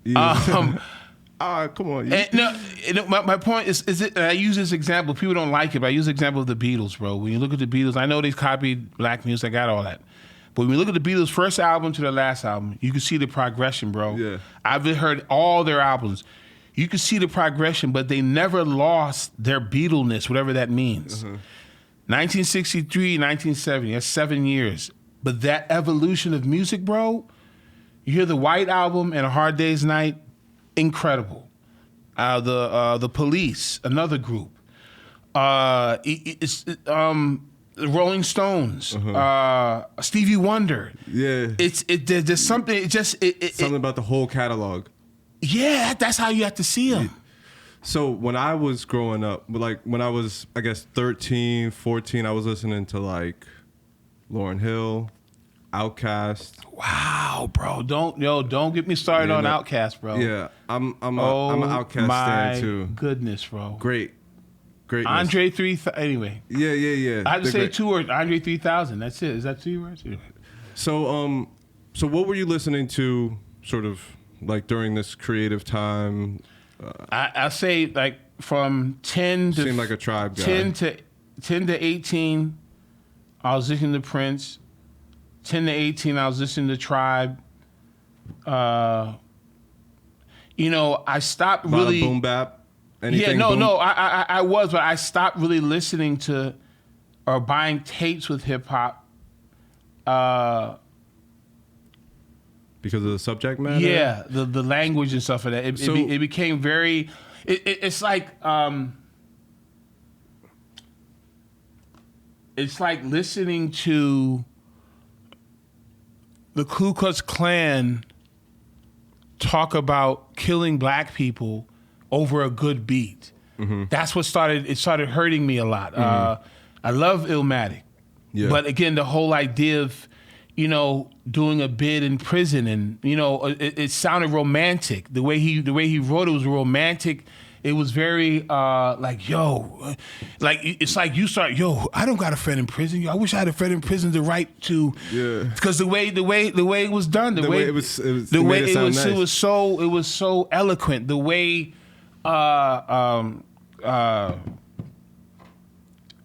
B: Come on.
A: My point is it, I use this example. People don't like it, but I use the example of the Beatles, bro. When you look at the Beatles, I know they copied black music, I got all that. But when you look at the Beatles' first album to their last album, you can see the progression, bro.
B: Yeah.
A: I've heard all their albums. You can see the progression, but they never lost their Beatleness, whatever that means. 1963, 1970, that's 7 years. But that evolution of music, bro, you hear the White Album and A Hard Day's Night, incredible. The Police, another group. The Rolling Stones, Stevie Wonder.
B: Yeah.
A: There's something,
B: something about the whole catalog.
A: Yeah, that's how you have to see them.
B: So when I was growing up, like when I was, I guess, 13, 14, I was listening to like Lauryn Hill, Outkast.
A: Wow, bro! Don't get me started on Outkast, bro.
B: Yeah, I'm an Outkast stan too.
A: Goodness, bro.
B: Great.
A: Andre 3000. Anyway.
B: Yeah.
A: I have to say 2 words. Andre 3000. That's it. Is that 2 words?
B: So what were you listening to, sort of like during this creative time?
A: I say like from 10 to
B: seemed like a Tribe guy.
A: 10 to 18, I was listening to Prince. 10 to 18, I was listening to Tribe. I stopped really.
B: Boom bap.
A: Anything I was, but I stopped really listening to or buying tapes with hip hop.
B: Because of the subject matter?
A: Yeah, the language and stuff of that. It became very. It's like listening to the Ku Klux Klan talk about killing black people over a good beat. That's what started hurting me a lot. I love Illmatic.
B: Yeah.
A: But again, the whole idea of, doing a bid in prison and, it sounded romantic. The way he wrote it was romantic. It was very it's like you start, I don't got a friend in prison. I wish I had a friend in prison to write to. Yeah. Because the way it was done, it was so eloquent. The way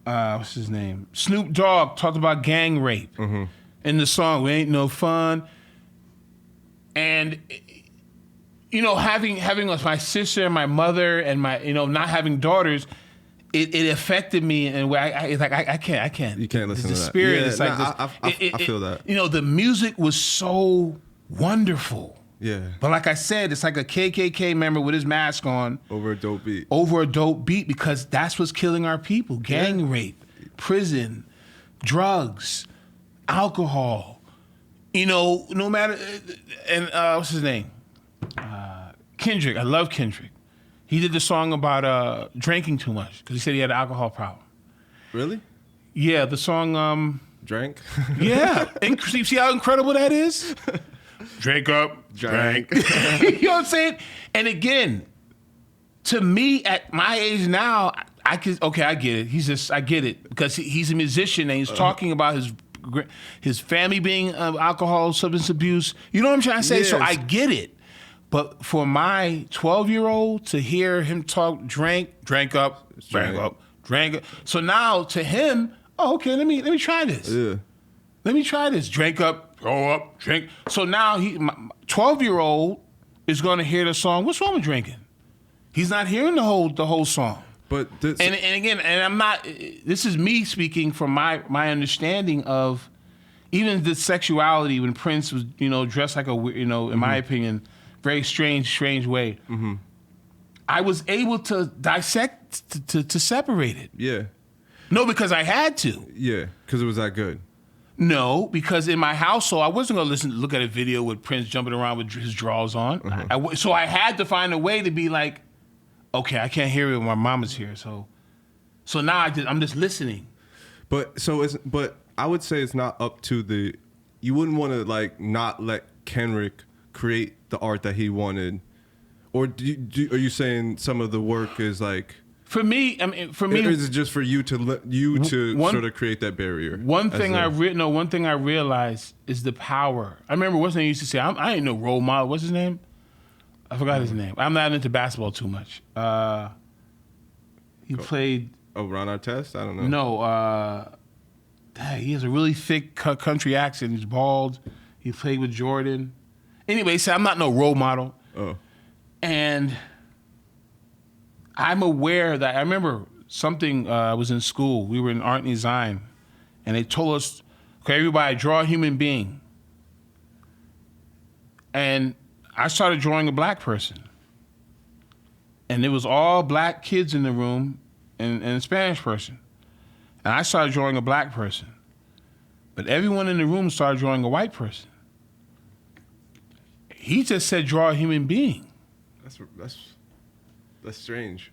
A: what's his name? Snoop Dogg talked about gang rape in the song. We ain't no fun. And having my sister and my mother and my not having daughters, it affected me in a way. I can't.
B: You can't listen to that.
A: The spirit.
B: Yeah,
A: it's like
B: I feel that.
A: The music was so wonderful.
B: Yeah.
A: But like I said, it's like a KKK member with his mask on.
B: Over a dope beat.
A: Because that's what's killing our people. Gang rape, prison, drugs, alcohol. No matter. And what's his name? Kendrick. I love Kendrick. He did the song about drinking too much because he said he had an alcohol problem.
B: Really?
A: Yeah, the song...
B: Drank?
A: Yeah. You see how incredible that is? Drink up, drank. You know what I'm saying? And again, to me, at my age now, I get it. I get it because he's a musician and he's talking about his family being alcohol, substance abuse. You know what I'm trying to say? Yes. So I get it. But for my 12-year-old to hear him talk, drank up. So now to him, okay, let me try this. Yeah. Let me try this. Drink up, throw up, drink. So now my 12-year-old is going to hear the song. What's wrong with drinking? He's not hearing the whole song.
B: But
A: and again, I'm not. This is me speaking from my understanding of even the sexuality when Prince was dressed like a in my opinion, very strange way. Mm-hmm. I was able to dissect to separate it.
B: Yeah.
A: No, because I had to.
B: Yeah, because it was that good.
A: No, because in my household, I wasn't going to look at a video with Prince jumping around with his drawers on. Mm-hmm. So I had to find a way to be like, okay, I can't hear it when my mama's here. So now I'm just listening. But
B: I would say it's not up to you wouldn't want to not let Kendrick create the art that he wanted, or are you saying some of the work is like? For me, or is it just for you to sort of create that barrier? One thing I realized is the power. I remember what's his name used to say. I ain't no role model. What's his name?
A: I forgot his name. I'm not into basketball too much. He played.
B: Oh, Ron Artest? I don't know.
A: No, he has a really thick country accent. He's bald. He played with Jordan. Anyway, so I'm not no role model.
B: Oh.
A: And I'm aware that I remember something. I was in school. We were in art and design, and they told us, "Okay, everybody, draw a human being." And I started drawing a black person, and it was all black kids in the room, and a Spanish person. And I started drawing a black person, but everyone in the room started drawing a white person. He just said, "Draw a human being."
B: That's strange.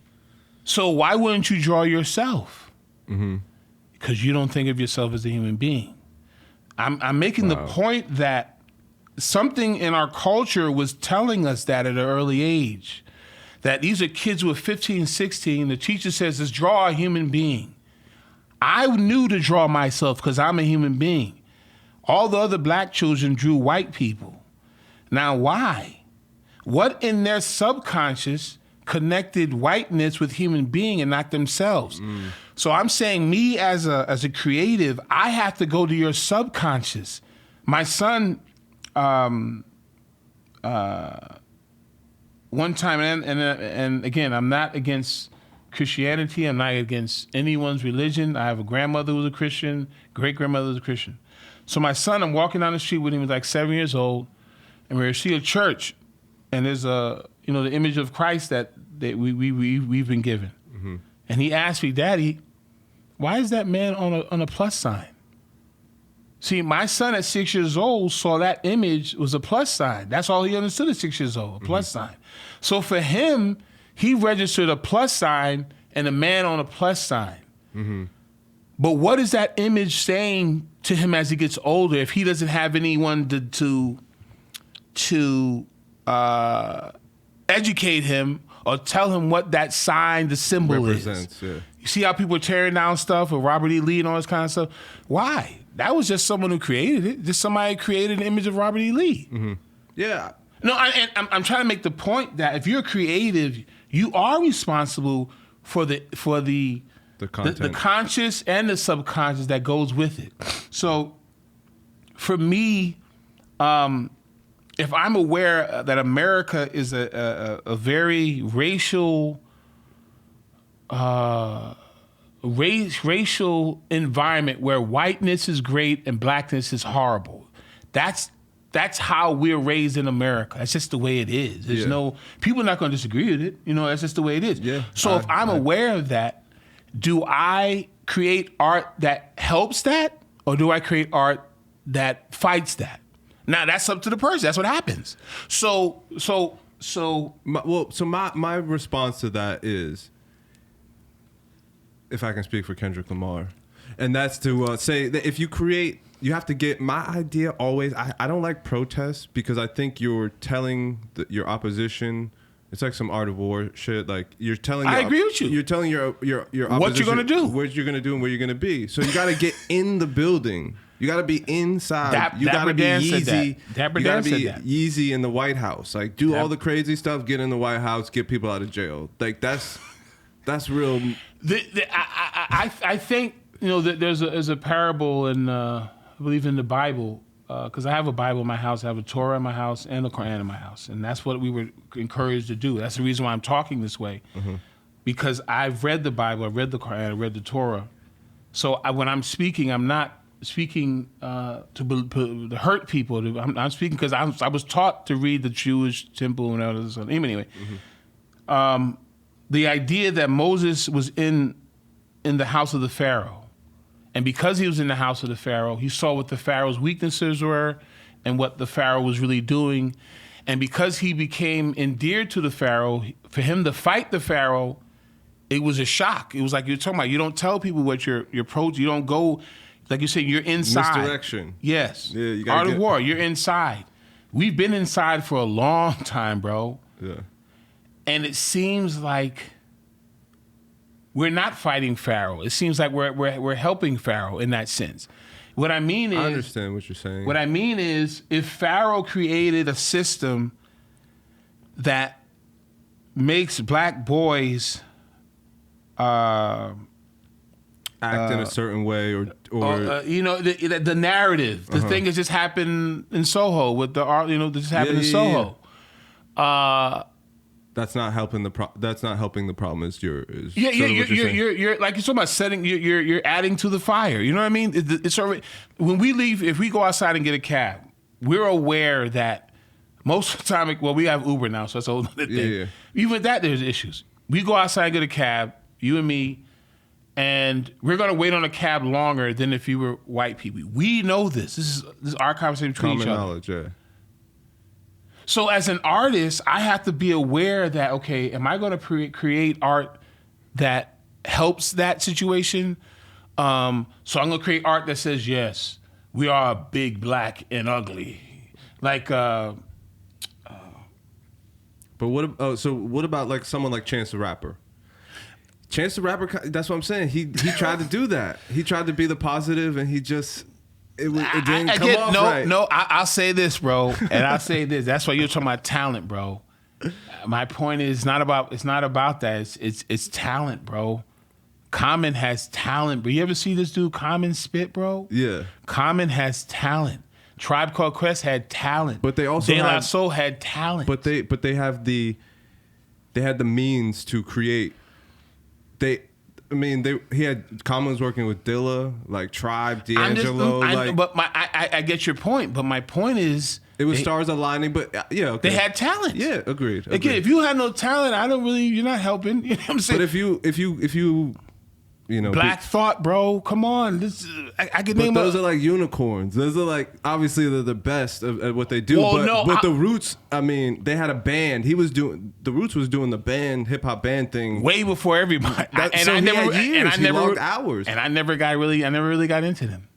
A: So why wouldn't you draw yourself?
B: Mm-hmm.
A: Because you don't think of yourself as a human being. I'm making the point that something in our culture was telling us that at an early age, that these are kids who are 15, 16. The teacher says, let's draw a human being. I knew to draw myself because I'm a human being. All the other black children drew white people. Now, why? What in their subconscious connected whiteness with human being and not themselves? So I'm saying, me as a creative, I have to go to your subconscious. My son, one time, and again, I'm not against Christianity. I'm not against anyone's religion. I have a grandmother who was a Christian, great-grandmother was a Christian. So my son, I'm walking down the street with him, he was like 7 years old, and we see a church, and there's the image of Christ that we've been given. Mm-hmm. And he asked me, Daddy, why is that man on a plus sign? See, my son at 6 years old saw that image was a plus sign. That's all he understood at 6 years old, a plus sign. So for him, he registered a plus sign and a man on a plus sign. Mm-hmm. But what is that image saying to him as he gets older if he doesn't have anyone to educate him or tell him what that sign, the symbol
B: represents,
A: is?
B: Yeah.
A: You see how people are tearing down stuff with Robert E. Lee and all this kind of stuff? Why? That was just someone who created it. Just somebody created an image of Robert E. Lee.
B: Mm-hmm. Yeah.
A: No, I'm trying to make the point that if you're creative, you are responsible for the
B: content.
A: the conscious and the subconscious that goes with it. So for me, if I'm aware that America is a very racial racial environment where whiteness is great and blackness is horrible, that's how we're raised in America. That's just the way it is. There's no people are not going to disagree with it. That's just the way it is. Yeah. So if I'm aware of that, do I create art that helps that, or do I create art that fights that? Now that's up to the person. That's what happens. So
B: my response to that is, if I can speak for Kendrick Lamar, and that's to say that if you create, you have to get my idea always. I don't like protests because I think you're telling your opposition. It's like some art of war shit. Like you're telling.
A: I agree with you.
B: You're telling your opposition
A: what you're gonna do,
B: what you're gonna do, and where you're gonna be. So you got to get in the building. You got to be inside. You got to be Yeezy. You got to be Yeezy in the White House. Like do all the crazy stuff. Get in the White House. Get people out of jail. Like that's real.
A: I think that there's a parable in I believe in the Bible, because I have a Bible in my house. I have a Torah in my house and the Quran in my house, and that's what we were encouraged to do. That's the reason why I'm talking this way, because I've read the Bible, I've read the Quran, I've read the Torah. So when I'm speaking, I'm not speaking to hurt people. I'm speaking because I was taught to read the Jewish temple and all this. Anyway, the idea that Moses was in the house of the Pharaoh, and because he was in the house of the Pharaoh, he saw what the Pharaoh's weaknesses were and what the Pharaoh was really doing. And because he became endeared to the Pharaoh, for him to fight the Pharaoh, it was a shock. It was like you're talking about. You don't tell people what your approach. You don't go, like you said, you're inside.
B: Misdirection.
A: Yes.
B: Yeah, you
A: Art of war. You're inside. We've been inside for a long time, bro.
B: Yeah. And
A: it seems like we're not fighting Pharaoh. It seems like we're helping Pharaoh in that sense. What I mean is,
B: I understand what you're saying.
A: What I mean is, if Pharaoh created a system that makes black boys
B: act in a certain way, or
A: the narrative. The thing that just happened in Soho with the art. That just happened in Soho.
B: That's not helping that's not helping the problem. You're
A: like you're talking about setting. You're adding to the fire. You know what I mean? It's already, when we leave. If we go outside and get a cab, we're aware that most of the time. Well, we have Uber now, so that's a whole other thing. Yeah. Even with that, there's issues. We go outside and get a cab, you and me, and we're gonna wait on a cab longer than if you were white people. We know this. This is our conversation between each other.
B: Common knowledge, yeah.
A: So as an artist, I have to be aware that, okay, am I going to create art that helps that situation? So I'm going to create art that says, yes, we are big, black, and ugly. Like,
B: but what about like someone like Chance the Rapper? Chance the Rapper, that's what I'm saying. He tried to do that. He tried to be the positive, and he just... It didn't come off right.
A: I'll say this, bro, and I'll say this. That's why you're talking about talent, bro. My point is it's not about that. It's talent, bro. Common has talent, but you ever see this dude Common spit, bro?
B: Yeah.
A: Common has talent. Tribe Called Quest had talent,
B: but they also
A: De La Soul had talent.
B: But they had the means to create. He had Common working with Dilla, like Tribe, D'Angelo.
A: I get your point, but my point is...
B: It was stars aligning, but yeah, okay.
A: They had talent.
B: Yeah, agreed.
A: Again, if you had no talent, you're not helping. You know what I'm saying?
B: But if you
A: Black Thought, bro, come on. I can name.
B: But those are like unicorns. Those are like, obviously they're the best at what they do. But the Roots, they had a band. The Roots was doing the band, hip hop band thing
A: way before everybody.
B: He logged hours.
A: And I never really got into them.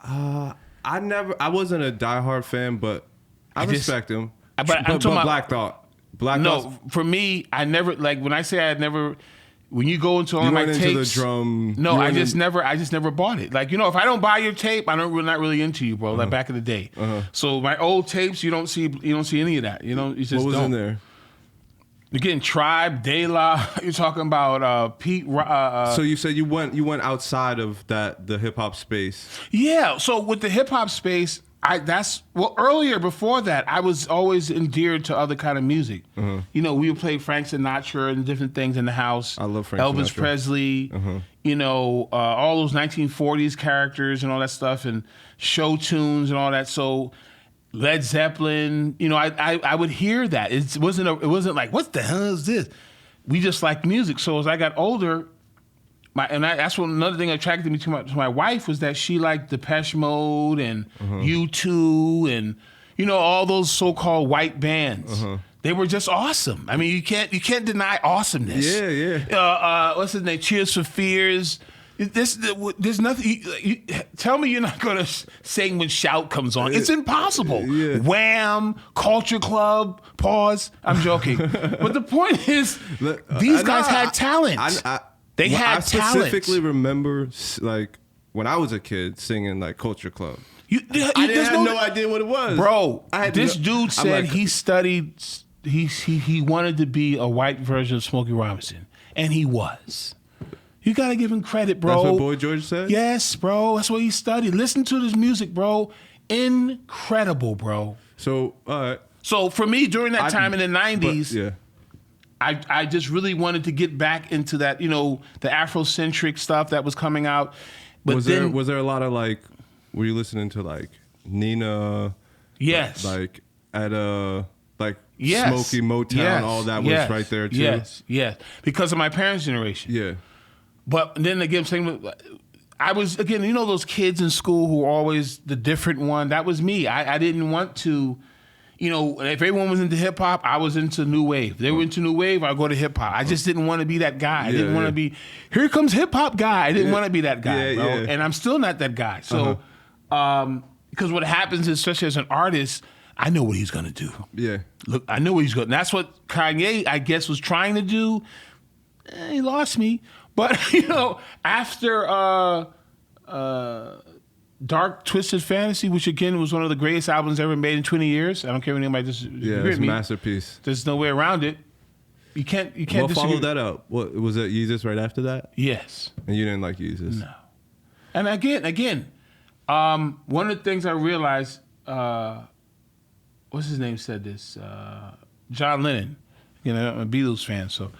B: I wasn't a diehard fan, but I respect him.
A: But I'm talking about
B: Black Thought.
A: For me, I never, like, when I say I never. When you go into all my tapes,
B: into the drum.
A: No, I just never bought it. Like, if I don't buy your tape, we're not really into you, bro. Like back in the day. So my old tapes, you don't see any of that. You just
B: what was
A: don't.
B: In there?
A: You're getting Tribe, De La. You're talking about Pete.
B: So you said you went outside of the hip hop space.
A: Yeah. So with the hip hop space, earlier before that, I was always endeared to other kind of music. We would play Frank Sinatra and different things in the house.
B: I love Frank
A: Elvis
B: Sinatra.
A: Presley, all those 1940s characters and all that stuff, and show tunes and all that. So Led Zeppelin, I would hear that. It wasn't like, what the hell is this? We just liked music. So as I got older, that's another thing that attracted me to my wife was that she liked Depeche Mode and U2 and all those so-called white bands. They were just awesome. I mean, you can't deny awesomeness.
B: Yeah.
A: What's his name? Cheers for Fears. There's nothing. Tell me you're not gonna sing when Shout comes on. It's impossible.
B: Yeah.
A: Wham! Culture Club. Pause. I'm joking. But the point is, these guys had talent. They had talent.
B: I specifically remember, like, when I was a kid singing, like, Culture Club. I had no idea what it was.
A: Bro, this dude said he studied, he wanted to be a white version of Smokey Robinson. And he was. You got to give him credit, bro.
B: That's what Boy George said?
A: Yes, bro. That's what he studied. Listen to this music, bro. Incredible, bro.
B: So, all right.
A: So, for me, during that time in the 90s...
B: yeah.
A: I just really wanted to get back into that, the Afrocentric stuff that was coming out. But
B: was there a lot of, like, were you listening to, like, Nina?
A: Yes.
B: Like, at Smokey Motown, all that was right there too?
A: Yes. Because of my parents' generation.
B: Yeah.
A: But then again, I was, again, those kids in school who were always the different one. That was me. I didn't want to... if everyone was into hip hop, I was into new wave. If they were into new wave, I'd go to hip hop. I just didn't want to be that guy. I didn't want to be, here comes hip hop guy. I didn't want to be that guy, bro. And I'm still not that guy. So, because what happens, especially as an artist, I know what he's going to do.
B: Yeah.
A: Look, I know what he's going to do. That's what Kanye, I guess, was trying to do. He lost me. But, after Dark Twisted Fantasy, which again was one of the greatest albums ever made in 20 years. I don't care if anybody disagrees
B: Yeah,
A: with
B: it's a
A: me.
B: masterpiece.
A: There's no way around it. You can't
B: What
A: disagree.
B: followed that up? What was it? Yeezus right after that?
A: Yes.
B: And you didn't like Yeezus?
A: No. And again, one of the things I realized, what's his name said this? John Lennon. I'm a Beatles fan, so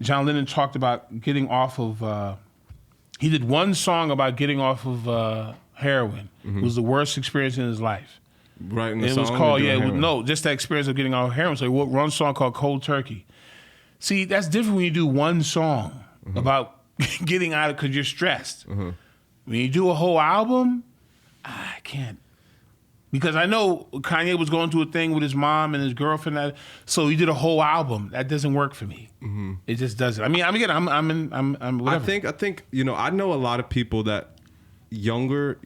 A: John Lennon talked about getting off of. He did one song about getting off of heroin. It was the worst experience in his life.
B: Right in the
A: It
B: song.
A: was called just that experience of getting off of heroin. So he wrote one song called Cold Turkey. See, that's different when you do one song about getting out of because you're stressed. When you do a whole album, I can't. Because I know Kanye was going through a thing with his mom and his girlfriend, so he did a whole album. That doesn't work for me. It just doesn't. I mean, I'm whatever.
B: I think I know a lot of people that younger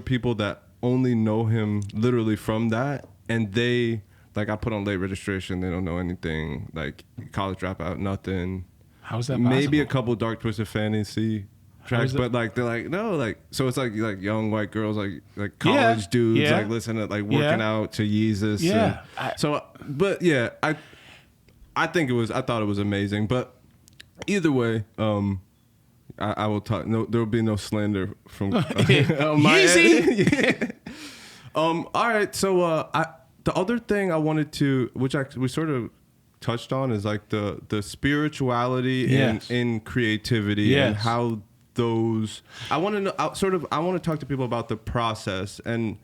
B: people that only know him literally from that, and they like I put on late registration. They don't know anything like college dropout, nothing.
A: How is that possible?
B: Maybe a couple Dark Twisted Fantasy tracks, but like they're like no, like so it's like young white girls like college dudes like listen to like working out to Yeezus.
A: Yeah.
B: I thought it was amazing, but either way, I will talk. No, there will be no slander from on my end. All right, so the other thing I wanted to, which we sort of touched on, is like the spirituality in creativity and how those. I want to know. I want to talk to people about the process, and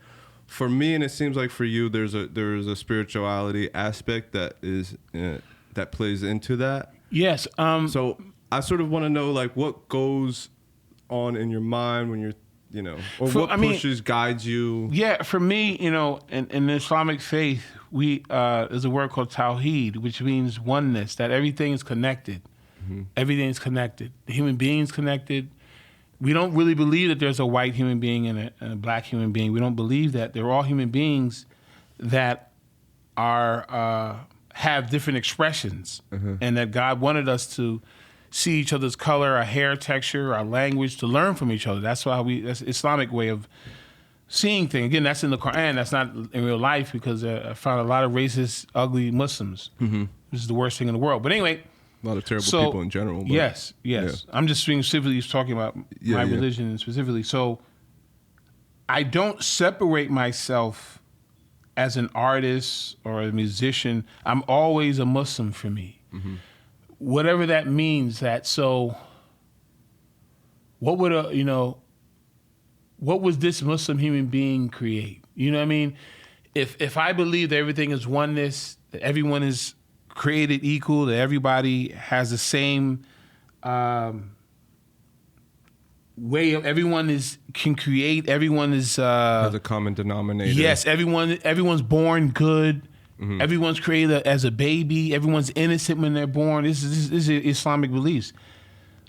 B: for me, and it seems like for you, there's a spirituality aspect that is that plays into that. Yes. So I sort of want to know like what goes on in your mind when you're, or pushes, guides you. Yeah, for me, in the Islamic faith, there's a word called tawheed, which means oneness, that everything is connected. Everything's connected. The human being's connected. We don't really believe that there's a white human being and a black human being. We don't believe that. They're all human beings that are have different expressions, and that God wanted us to see each other's color, our hair texture, our language, to learn from each other. That's that's the Islamic way of seeing things. Again, that's in the Quran. That's not in real life because I found a lot of racist, ugly Muslims. This is the worst thing in the world. But anyway. A lot of terrible people in general. But,
A: yes. Yeah. I'm just specifically talking about my religion specifically. So I don't separate myself as an artist or a musician. I'm always a Muslim for me. Whatever that means. So what would what would this Muslim human being create? You know what I mean? If I believe that everything is oneness, that everyone is created equal, that everybody has the same way of, can create, everyone is has
B: a common denominator.
A: Yes, everyone's born good. Everyone's created as a baby. Everyone's innocent when they're born. This is Islamic beliefs.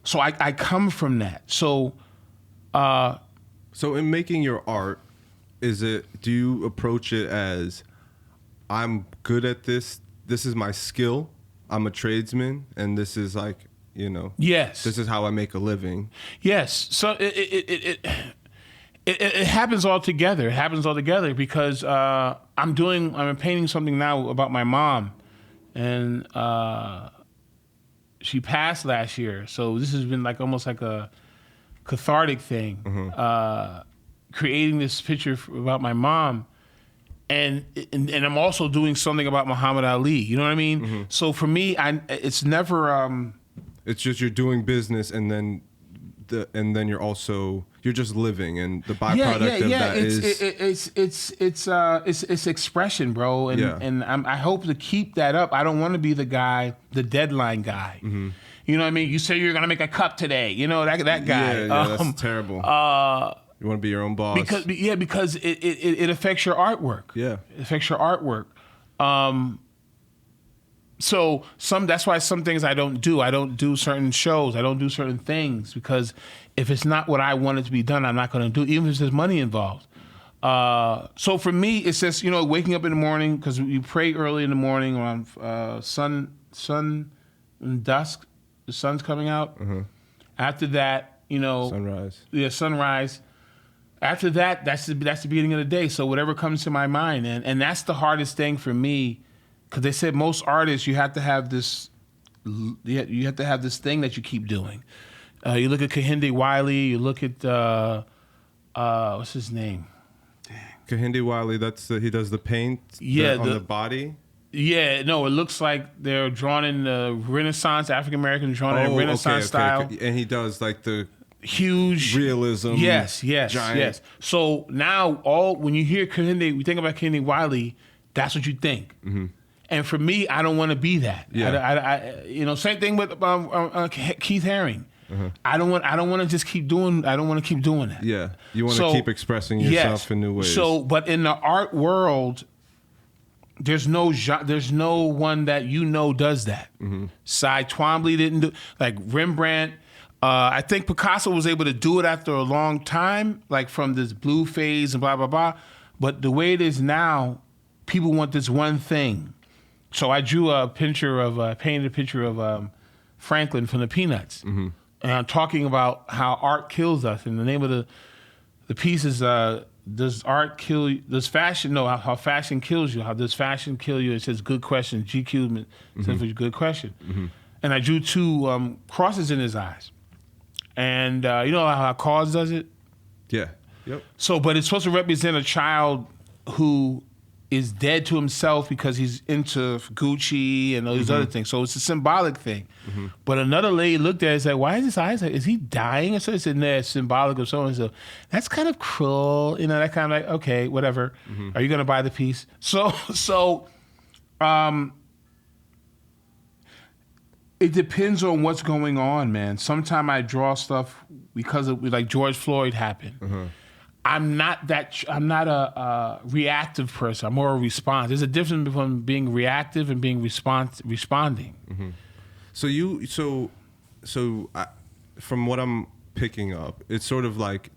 A: So I come from that. So
B: in making your art, do you approach it as I'm good at this? This is my skill. I'm a tradesman, and this is like, yes, this is how I make a living. Yes. So it happens all together. It happens all together because I'm painting something now about my mom, and she passed last year. So this has been like almost like a cathartic thing, creating this picture about my mom. And I'm also doing something about Muhammad Ali. You know what I mean? So for me, it's never. It's just you're doing business, and then you're just living, and the byproduct of that it's expression, bro. And I hope to keep that up. I don't want to be the deadline guy. You know what I mean? You say you're gonna make a cup today. That guy. Yeah, that's terrible. You want to be your own boss. Because it affects your artwork. Yeah. It affects your artwork. So that's why some things I don't do. I don't do certain shows. I don't do certain things because if it's not what I want it to be done, I'm not going to do it, even if there's money involved. So for me, it's just, waking up in the morning because you pray early in the morning around sun and dusk. The sun's coming out. After that, sunrise. Yeah, sunrise.
A: After that, that's the beginning of the day. So whatever comes to my mind, and that's the hardest thing for me, because they said most artists you have to have this thing that you keep doing. You look at Kehinde Wiley. You look at what's his name?
B: Kehinde Wiley. He does the paint. On the body.
A: Yeah, no, it looks like they're drawn in the Renaissance, African Americans drawn in Renaissance style.
B: Okay. And he does like the
A: huge
B: realism.
A: Yes.
B: Giant.
A: So now when you hear Kehinde, you think about Kehinde Wiley, that's what you think. Mm-hmm. And for me, I don't want to be that. Yeah. Same thing with Keith Haring. Uh-huh. I don't want to just keep doing. I don't want to keep doing that.
B: Yeah, you want to keep expressing yourself in new ways.
A: So, but in the art world, there's no one that does that. Mm-hmm. Cy Twombly didn't do, like Rembrandt. I think Picasso was able to do it after a long time, like from this blue phase and blah, blah, blah. But the way it is now, people want this one thing. So I painted a picture of Franklin from the Peanuts. Mm-hmm. And I'm talking about how art kills us. And the name of the piece is, does art kill you? Does fashion, no, how fashion kills you. How does fashion kill you? It says good question. GQ says for good question. Mm-hmm. And I drew two crosses in his eyes. And you know how Cause does it?
B: Yeah. Yep.
A: So, but it's supposed to represent a child who is dead to himself because he's into Gucci and all these other things. So it's a symbolic thing. Mm-hmm. But another lady looked at it and said, why is his eyes like, is he dying? And so it said, no, it's symbolic of so and so. That's kind of cruel. That kind of like, okay, whatever. Mm-hmm. Are you going to buy the piece? So it depends on what's going on, man. Sometimes I draw stuff because of like George Floyd happened. Mm-hmm. I'm not a reactive person. I'm more a response. There's a difference between being reactive and being responding. Mm-hmm.
B: From what I'm picking up, it's sort of like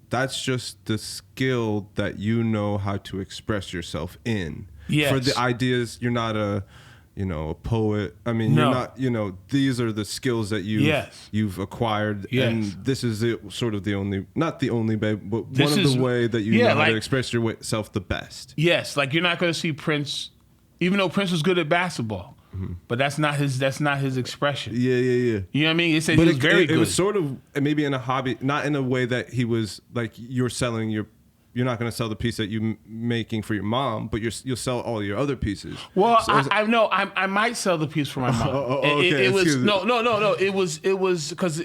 B: that's just the skill that you know how to express yourself in.
A: Yes.
B: For the ideas, you're not a poet. I mean,
A: no.
B: You're not, these are the skills that you've acquired.
A: Yes.
B: And this is not the only way, but one of the way that you know how to express yourself the best.
A: Yes. Like you're not going to see Prince, even though Prince was good at basketball, but that's not his expression.
B: Yeah.
A: You know what I mean? It said he was very good.
B: It was sort of maybe in a hobby, not in a way that he was like you're not going to sell the piece that you're making for your mom, but you'll sell all your other pieces.
A: Well, so I know I might sell the piece for my mom.
B: Okay.
A: It was no. It was because.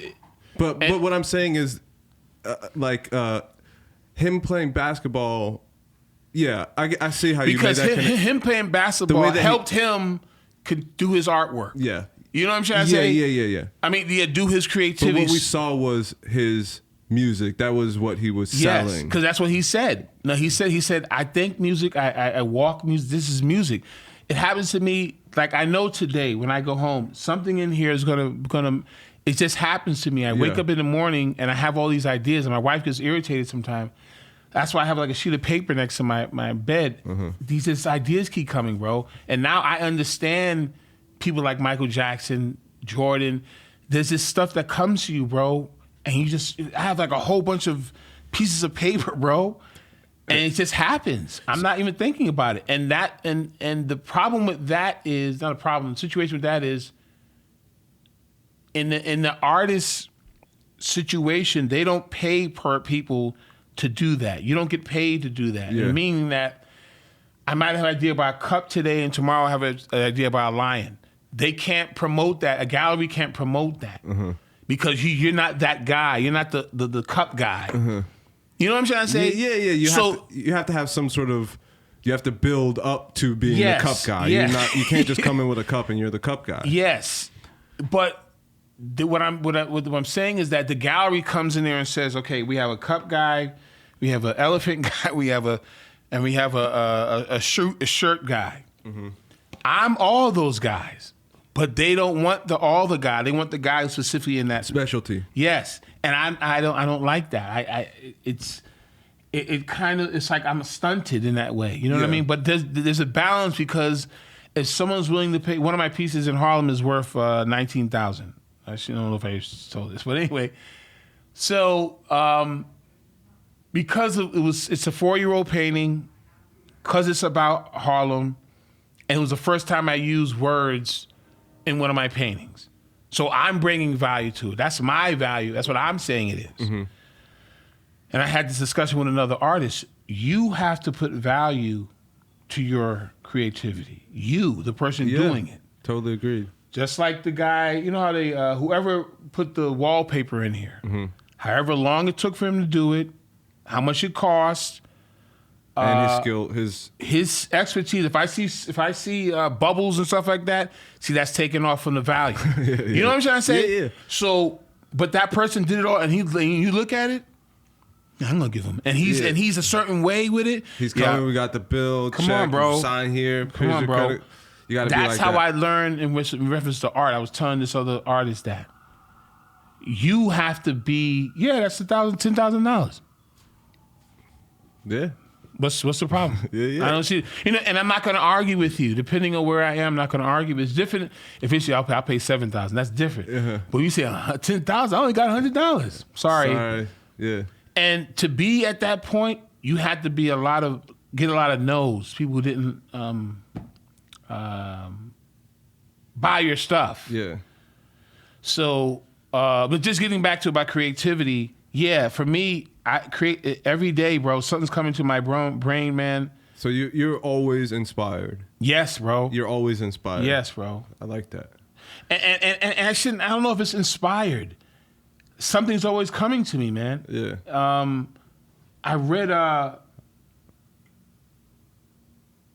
B: But what I'm saying is, him playing basketball. Yeah, I see how you made that connection.
A: Because him playing basketball helped him could do his artwork.
B: Yeah,
A: you know what I'm trying to say?
B: Yeah.
A: I mean, do his creativity.
B: But what we saw was his music. That was what he was selling.
A: Yes, because that's what he said. No, he said, I think music, I walk music, this is music. It happens to me, like I know today when I go home, something in here is gonna it just happens to me. I wake up in the morning and I have all these ideas and my wife gets irritated sometimes. That's why I have like a sheet of paper next to my bed. Mm-hmm. These ideas keep coming, bro. And now I understand people like Michael Jackson, Jordan. There's this stuff that comes to you, bro. And I have like a whole bunch of pieces of paper, bro. And it just happens. I'm not even thinking about it. And the problem with that is, not a problem, the situation with that is, in the artist situation, they don't pay per people to do that. You don't get paid to do that. Yeah. Meaning that I might have an idea about a cup today and tomorrow I have an idea about a lion. They can't promote that. A gallery can't promote that. Mm-hmm. Because you're not that guy. You're not the cup guy. Mm-hmm. You know what I'm trying to say?
B: Yeah. You have to have some sort of. You have to build up to being the cup guy.
A: Yes.
B: You can't just come in with a cup and you're the cup guy.
A: Yes, but what I'm saying is that the gallery comes in there and says, okay, we have a cup guy, we have an elephant guy, we have a shirt guy. Mm-hmm. I'm all those guys. But they don't want all the guy. They want the guy specifically in that
B: specialty.
A: Yes, and I don't like that. It's like I'm stunted in that way. You know what I mean? But there's a balance because if someone's willing to pay, one of my pieces in Harlem is worth $19,000. I don't know if I told this, but anyway. So because it's a 4-year-old painting, because it's about Harlem, and it was the first time I used words in one of my paintings. So I'm bringing value to it. That's my value. That's what I'm saying it is. Mm-hmm. And I had this discussion with another artist. You have to put value to your creativity. You, the person doing it.
B: Totally agreed.
A: Just like the guy, you know how they, whoever put the wallpaper in here, however long it took for him to do it, how much it cost,
B: and his skill,
A: his expertise. If I see bubbles and stuff like that, see, that's taken off from the value. You know what I'm trying to say?
B: Yeah.
A: So, but that person did it all, and you look at it. I'm gonna give him, and he's a certain way with it.
B: He's coming. Yeah. We got the bill.
A: Come
B: check,
A: on, bro.
B: Sign here.
A: Come on, bro.
B: Credit. You gotta.
A: That's
B: be like
A: how
B: that.
A: I learned in reference to art. I was telling this other artist that you have to be. Yeah, that's $10,000.
B: Yeah.
A: What's the problem?
B: Yeah.
A: I don't see, and I'm not going to argue with you. Depending on where I am, I'm not going to argue. It's different if it's I'll pay $7,000. That's different. Uh-huh. But you say $10,000, I only got $100. Sorry.
B: Yeah.
A: And to be at that point, you had to be get a lot of no's. People who didn't buy your stuff.
B: Yeah.
A: So, but just getting back to about creativity, yeah, for me, I create every day, bro. Something's coming to my brain, man.
B: So you're always inspired.
A: Yes, bro.
B: You're always inspired.
A: Yes, bro.
B: I like that.
A: And I don't know if it's inspired. Something's always coming to me, man.
B: Yeah.
A: I read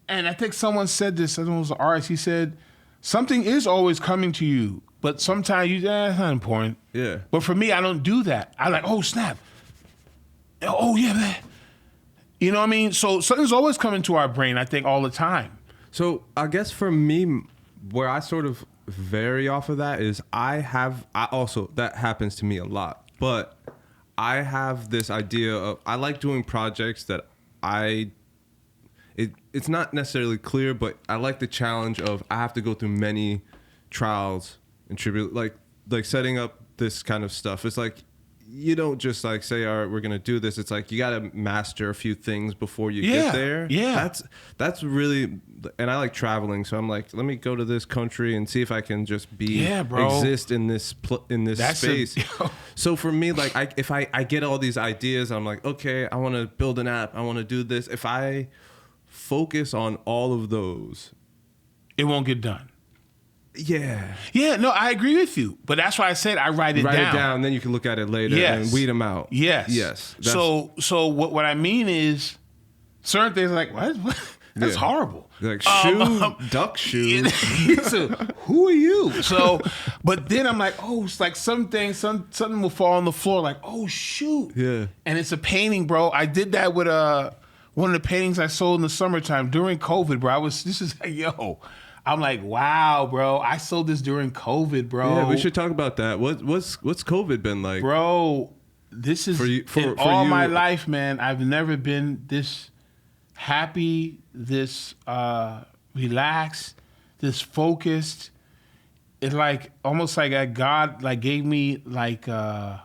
A: and I think someone said this, I don't know if it was an artist, he said, something is always coming to you, but sometimes it's not important.
B: Yeah.
A: But for me, I don't do that. I like, oh, snap. Oh, yeah, man. You know what I mean? So something's always coming to our brain, I think, all the time.
B: So I guess for me, where I sort of vary off of that is that happens to me a lot. But I have this idea of, I like doing projects that it's not necessarily clear, but I like the challenge of I have to go through many trials and tribulations, like setting up this kind of stuff. It's like, you don't just like say, all right, we're going to do this. It's like, you got to master a few things before you get there.
A: Yeah.
B: That's really, and I like traveling. So I'm like, let me go to this country and see if I can just exist in this space. So for me, like if I get all these ideas, I'm like, okay, I want to build an app. I want to do this. If I focus on all of those,
A: it won't get done.
B: Yeah.
A: Yeah, no, I agree with you. But that's why I said I write it down.
B: Then you can look at it later and weed them out.
A: Yes. So what I mean is, certain things like, what? That's horrible.
B: Like duck shoe.
A: So, who are you? So, but then I'm like, oh, it's like something will fall on the floor. Like, oh, shoot.
B: Yeah.
A: And it's a painting, bro. I did that with one of the paintings I sold in the summertime during COVID, bro. I'm like, wow, bro. I sold this during COVID, bro.
B: Yeah, we should talk about that. What's COVID been like,
A: bro? This is for all my life, man. I've never been this happy, this relaxed, this focused. It's like almost like God like gave me like a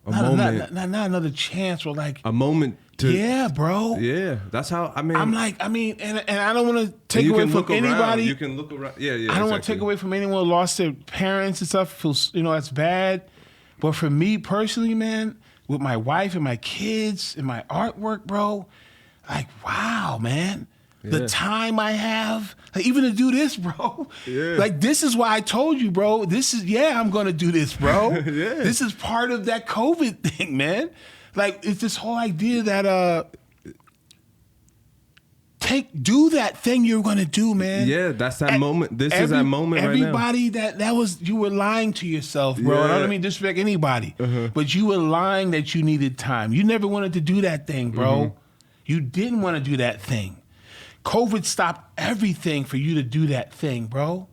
A: moment, not another chance, or like
B: a moment.
A: Yeah, bro.
B: Yeah, that's how. And
A: I don't want to take away from anybody.
B: You can look around. Yeah.
A: I don't want to take away from anyone who lost their parents and stuff. Feels, that's bad. But for me personally, man, with my wife and my kids and my artwork, bro, like, wow, man. Yeah. The time I have, like, even to do this, bro. Yeah. Like, this is why I told you, bro. I'm going to do this, bro.
B: Yeah.
A: This is part of that COVID thing, man. Like, it's this whole idea that do that thing you're gonna do, man.
B: Yeah, that's that moment. This is that moment right now.
A: Everybody that was, you were lying to yourself, bro. Yeah. And I don't mean disrespect anybody, but you were lying that you needed time. You never wanted to do that thing, bro. Mm-hmm. You didn't want to do that thing. COVID stopped everything for you to do that thing, bro.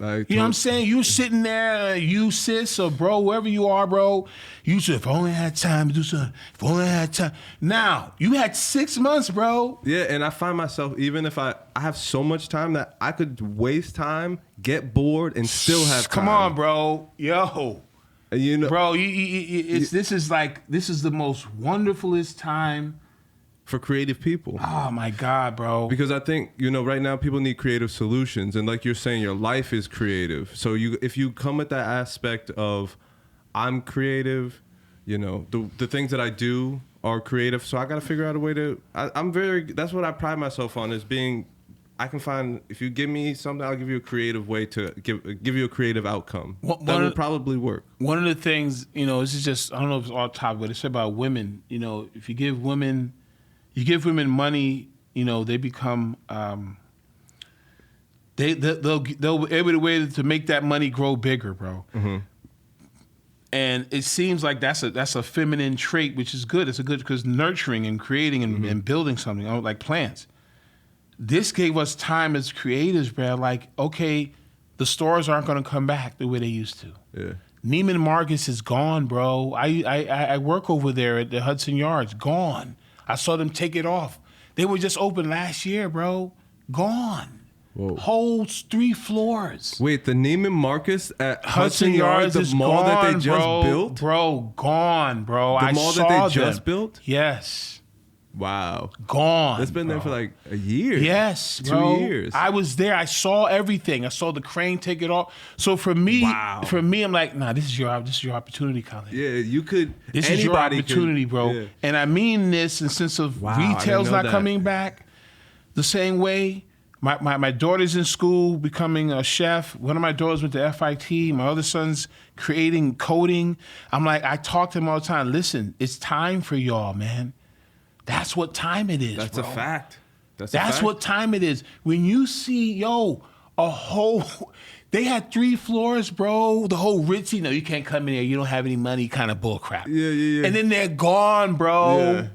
A: You know what I'm saying? You sitting there, you sis or bro, whoever you are, bro. You said, if I only had time to do something, if I only had time. Now, you had 6 months, bro.
B: Yeah, and I find myself, even if I have so much time that I could waste time, get bored, and still have time.
A: Come on, bro. Yo.
B: You know,
A: bro, this is the most wonderfulest time
B: for creative people.
A: Oh my God, bro.
B: Because I think, right now people need creative solutions. And like you're saying, your life is creative. So if you come with that aspect of I'm creative, the things that I do are creative. So I got to figure out a way to, that's what I pride myself on, is being, I can find, if you give me something, I'll give you a creative way to give you a creative outcome. That will probably work.
A: One of the things, this is just, I don't know if it's all topic, but it's about women. If you give women money, they become, they'll be able to make that money grow bigger, bro. Mm-hmm. And it seems like that's a feminine trait, which is good. It's a good, because nurturing and creating and building something, like plants. This gave us time as creators, bro. Like, okay, the stores aren't going to come back the way they used to.
B: Yeah.
A: Neiman Marcus is gone, bro. I work over there at the Hudson Yards. Gone. I saw them take it off. They were just open last year, bro. Gone.
B: Whoa.
A: Whole 3 floors.
B: Wait, the Neiman Marcus at Hudson Yards, the mall that they just built?
A: Bro, gone, bro.
B: The mall that they just built?
A: Yes.
B: Wow.
A: Gone.
B: That's been there for like a year.
A: Yes, bro.
B: 2 years.
A: I was there. I saw everything. I saw the crane take it off. So for me, I'm like, nah, this is your opportunity, Khaled.
B: Yeah, you could.
A: This is your opportunity, bro. Yeah. And I mean this in the sense of retail's not coming back the same way. My daughter's in school becoming a chef. One of my daughters went to FIT. My other son's creating coding. I'm like, I talk to them all the time. Listen, it's time for y'all, man. That's what time it is.
B: That's
A: bro.
B: a fact.
A: That's what time it is. When you see, they had 3 floors, bro. The whole Ritzy, no, you can't come in here. You don't have any money kind of bull crap.
B: Yeah.
A: And then they're gone, bro.
B: Yeah.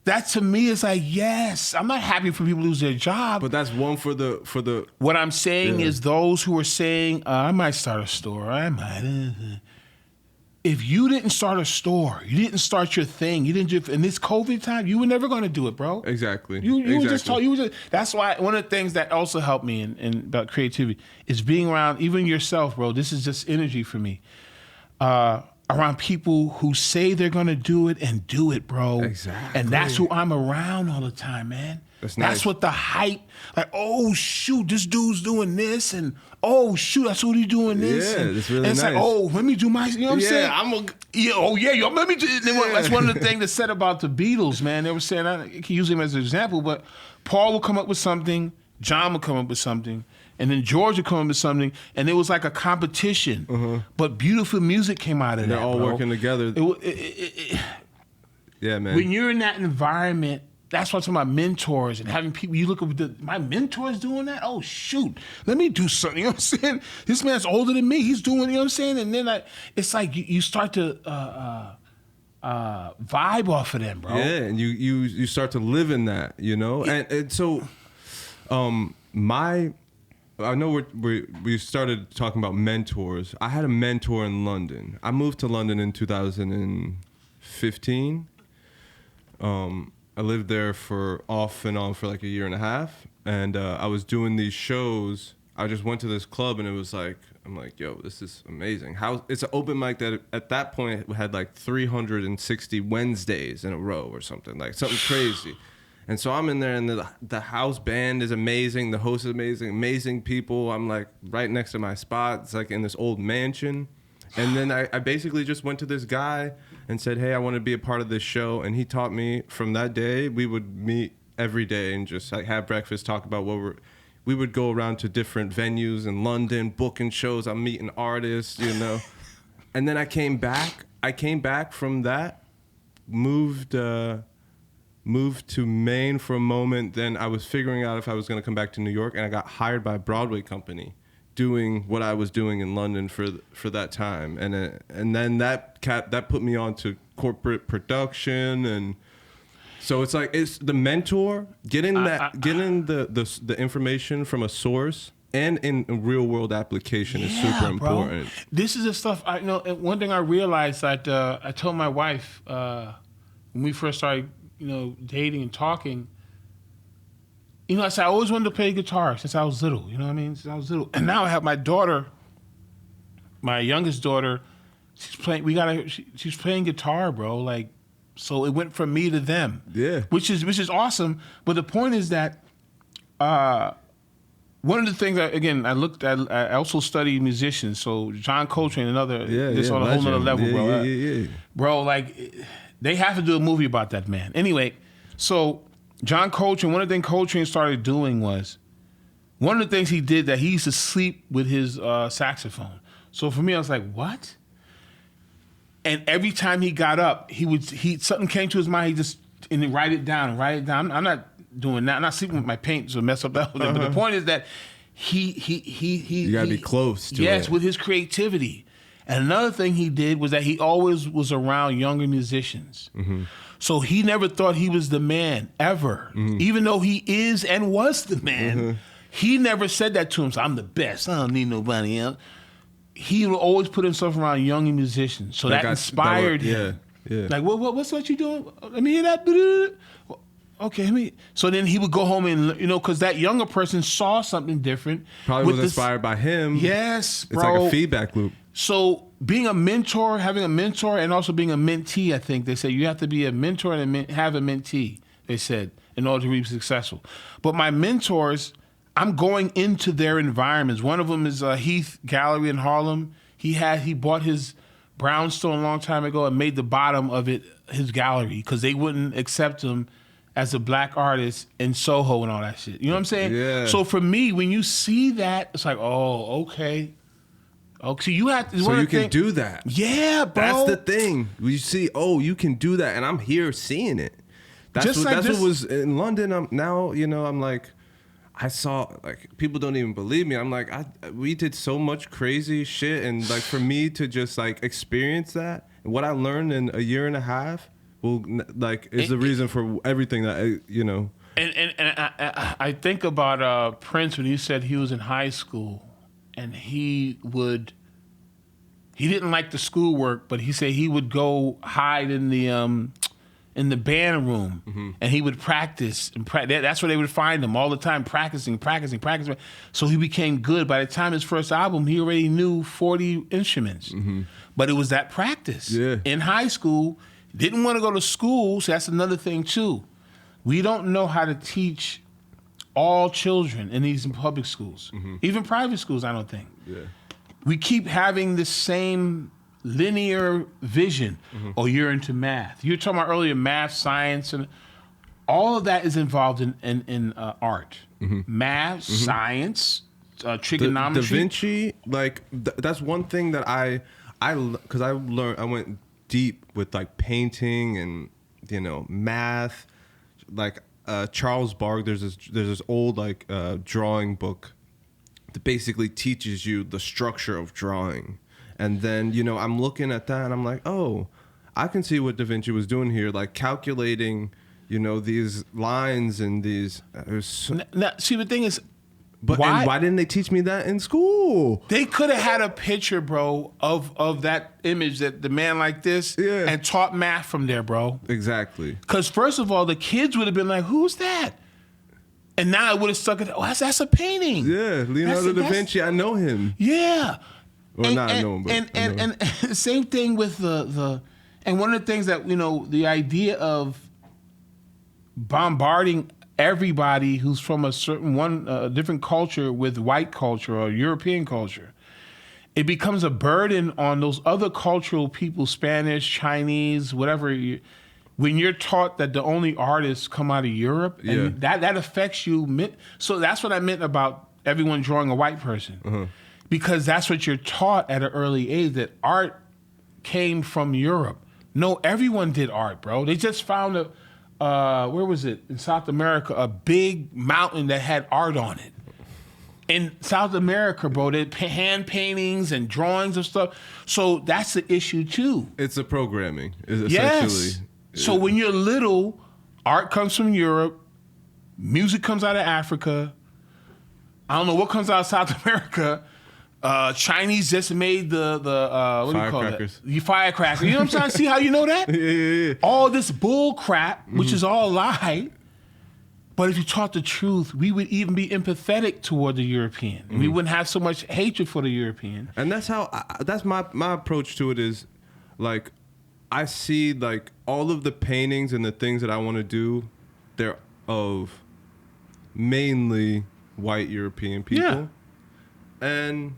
A: That to me is like, yes. I'm not happy for people lose their job.
B: But that's one for the.
A: What I'm saying is those who are saying, I might start a store. I might. If you didn't start a store, you didn't start your thing, you didn't in this COVID time, you were never going to do it, bro.
B: Exactly.
A: You were just told. That's why one of the things that also helped me in about creativity is being around even yourself, bro. This is just energy for me. Around people who say they're going to do it and do it, bro.
B: Exactly.
A: And that's who I'm around all the time, man.
B: That's nice.
A: That's what the hype, like, oh shoot, this dude's doing this, and oh shoot, that's what he's doing this.
B: Yeah, that's really
A: it's
B: nice.
A: Like, oh, let me do my, you know what I'm saying? Let me do. That's one of the things that said about the Beatles, man. They were saying, I can use him as an example, but Paul would come up with something, John would come up with something, and then George would come up with something, and it was like a competition. But beautiful music came out of that.
B: They're all working together. Yeah, man.
A: When you're in that environment. That's why I'm talking about mentors and having people, you look at my mentor's doing that? Oh, shoot. Let me do something. You know what I'm saying? This man's older than me. He's doing, you know what I'm saying? And then it's like you start to vibe off of them, bro.
B: Yeah, and you start to live in that, And so I know we started talking about mentors. I had a mentor in London. I moved to London in 2015. I lived there for off and on for like a year and a half, and I was doing these shows. I just went to this club, and it was like, I'm like, yo, this is amazing. It's an open mic that at that point had like 360 Wednesdays in a row or something, like something crazy. And so I'm in there, and the house band is amazing, the host is amazing people. I'm like right next to my spot. It's like in this old mansion. And then I basically just went to this guy and said, hey, I want to be a part of this show. And he taught me from that day. We would meet every day and just like have breakfast, talk about we would go around to different venues in London, booking shows. I'm meeting artists, And then I came back from that, moved to Maine for a moment. Then I was figuring out if I was going to come back to New York, and I got hired by a Broadway company, doing what I was doing in London for that time, and then that put me on to corporate production, and so it's like it's the mentor getting the information from a source and in a real world application is super important.
A: Bro. This is the stuff I know. One thing I realized that I told my wife when we first started, dating and talking. I said I always wanted to play guitar since I was little. You know what I mean? Since I was little. And now I have my daughter, my youngest daughter, she's playing. She's playing guitar, bro. Like, so it went from me to them.
B: Yeah.
A: Which is awesome. But the point is that one of the things that, again, I also studied musicians. So John Coltrane, another, this on a whole nother level, bro.
B: Yeah.
A: Bro, like, they have to do a movie about that man. Anyway, so John Coltrane, one of the things Coltrane started doing was, one of the things he did that he used to sleep with his saxophone. So for me, I was like, what? And every time he got up, something came to his mind, and he'd write it down. I'm not doing that. I'm not sleeping with my paint, so mess up that whole thing. But the point is that he you
B: gotta be close to it.
A: Yes, with his creativity. And another thing he did was that he always was around younger musicians. Mm-hmm. So he never thought he was the man, ever. Mm-hmm. Even though he is and was the man, mm-hmm. he never said that to himself. I'm the best. I don't need nobody else. He would always put himself around younger musicians. So that inspired him.
B: Yeah.
A: Like, what's what you doing? Let me hear that. Okay, let me. So then he would go home and, because that younger person saw something different.
B: Probably was inspired by him.
A: Yes, bro.
B: It's like a feedback loop.
A: So being a mentor, having a mentor, and also being a mentee, I think they say you have to be a mentor and have a mentee, they said, in order to be successful. But my mentors, I'm going into their environments. One of them is Heath Gallery in Harlem. He bought his brownstone a long time ago and made the bottom of it his gallery because they wouldn't accept him as a black artist in Soho and all that shit. You know what I'm saying?
B: Yeah.
A: So for me, when you see that, it's like, oh, okay. Okay, you have to.
B: So you can do that.
A: Yeah, bro.
B: That's the thing. You see, you can do that, and I'm here seeing it. That's what was in London. I'm like, I saw, like, people don't even believe me. I'm like, we did so much crazy shit, and like for me to just like experience that, what I learned in a year and a half, is the reason for everything that
A: And I think about Prince when he said he was in high school. And he didn't like the schoolwork, but he said he would go hide in the band room, mm-hmm. and he would practice. That's where they would find him all the time, practicing. So he became good. By the time his first album, he already knew 40 instruments. Mm-hmm. But it was that practice.
B: Yeah.
A: In high school, didn't want to go to school, so that's another thing too. We don't know how to teach all children in these public schools, mm-hmm. even private schools, I don't think.
B: Yeah.
A: We keep having the same linear vision. Mm-hmm. You're into math. You were talking about earlier math, science, and all of that is involved in art. Mm-hmm. Math, mm-hmm. science, trigonometry.
B: Da Vinci, like that's one thing that because I learned, I went deep with like painting and math, like. Charles Barg, there's this old like drawing book that basically teaches you the structure of drawing, and then I'm looking at that and I'm like, oh, I can see what Da Vinci was doing here, like calculating, these lines and these.
A: Now, see, the thing is,
B: why didn't they teach me that in school?
A: They could have had a picture, bro, of that image, that the man like this, and taught math from there, bro.
B: Exactly.
A: Because first of all, the kids would have been like, "Who's that?" And now it would have stuck it. Oh, that's a painting.
B: Yeah, Leonardo da Vinci. I know him.
A: Yeah.
B: Well, not I know him, but
A: and same thing with the and one of the things that the idea of bombarding everybody who's from a certain different culture with white culture or European culture, it becomes a burden on those other cultural people, Spanish, Chinese, whatever. When you're taught that the only artists come out of Europe, and that affects you. So that's what I meant about everyone drawing a white person, uh-huh. because that's what you're taught at an early age, that art came from Europe. No, everyone did art, bro. They just found where was it? In South America, a big mountain that had art on it. In South America, bro, they had hand paintings and drawings and stuff. So that's the issue too.
B: It's a programming, essentially.
A: Yes. So when you're little, art comes from Europe, music comes out of Africa. I don't know what comes out of South America. Chinese just made the what do you call it? The firecrackers. You know what I'm trying to see how you know that?
B: Yeah.
A: All this bull crap, which is all lie, But if you taught the truth, we would even be empathetic toward the European. Mm-hmm. We wouldn't have so much hatred for the European.
B: And that's how that's my approach to it is, like, I see like all of the paintings and the things that I want to do, they're of mainly white European people.
A: Yeah.
B: And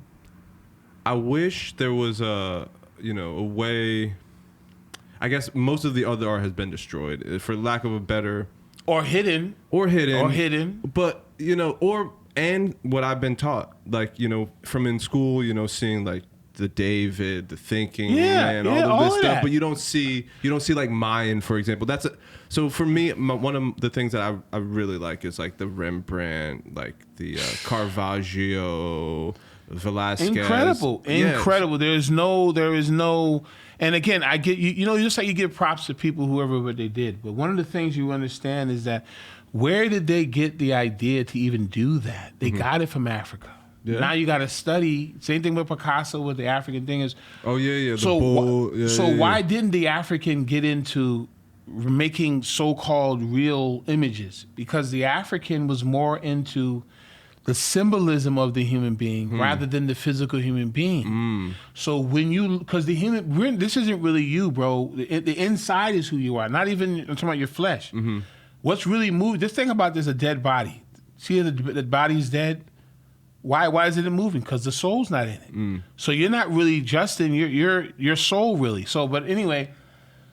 B: I wish there was a way. I guess most of the other art has been destroyed, for lack of a better.
A: Or hidden.
B: But, and what I've been taught, like, from in school, seeing like the David, the thinking man, all of this stuff. But you don't see like Mayan, for example. So for me, one of the things that I really like is like the Rembrandt, like the Caravaggio, Velasquez.
A: Incredible. There is no. And again, I get just like you give props to people, whoever what they did. But one of the things you understand is that where did they get the idea to even do that? They got it from Africa. Yeah. Now you got to study. Same thing with Picasso, with the African thing is.
B: Oh yeah.
A: Why didn't the African get into making so-called real images? Because the African was more into the symbolism of the human being rather than the physical human being. So because this isn't really you, bro. The inside is who you are. Not even I'm talking about your flesh. What's really moved? Just think about this: a dead body. See, the body's dead. Why isn't it moving? Because the soul's not in it. So you're not really just in your soul, really. So, but anyway.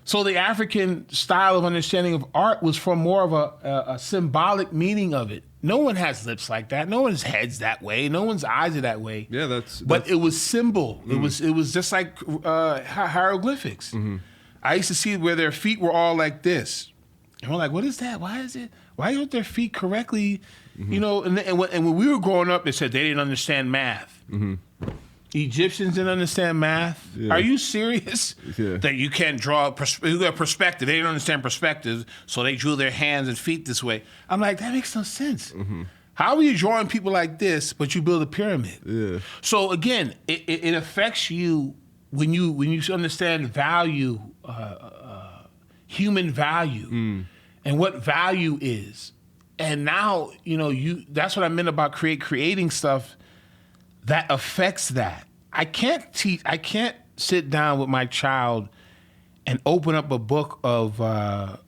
A: So the African style of understanding of art was from more of a symbolic meaning of it. No one has lips like that. No one's heads that way. No one's eyes are that way.
B: Yeah,
A: But it was symbol. It was just like hieroglyphics. I used to see where their feet were all like this, and we're like, "What is that? Why is it? Why aren't their feet correctly?" And when we were growing up, they said they didn't understand math. Egyptians didn't understand math. Yeah. Are you serious? Yeah. That you can't draw a perspective. They didn't understand perspective, so they drew their hands and feet this way. I'm like, that makes no sense. How are you drawing people like this, but you build a pyramid? Yeah. So again, it affects you when you understand value, human value, and what value is. And now that's what I meant about creating stuff that affects that. I can't sit down with my child and open up a book of art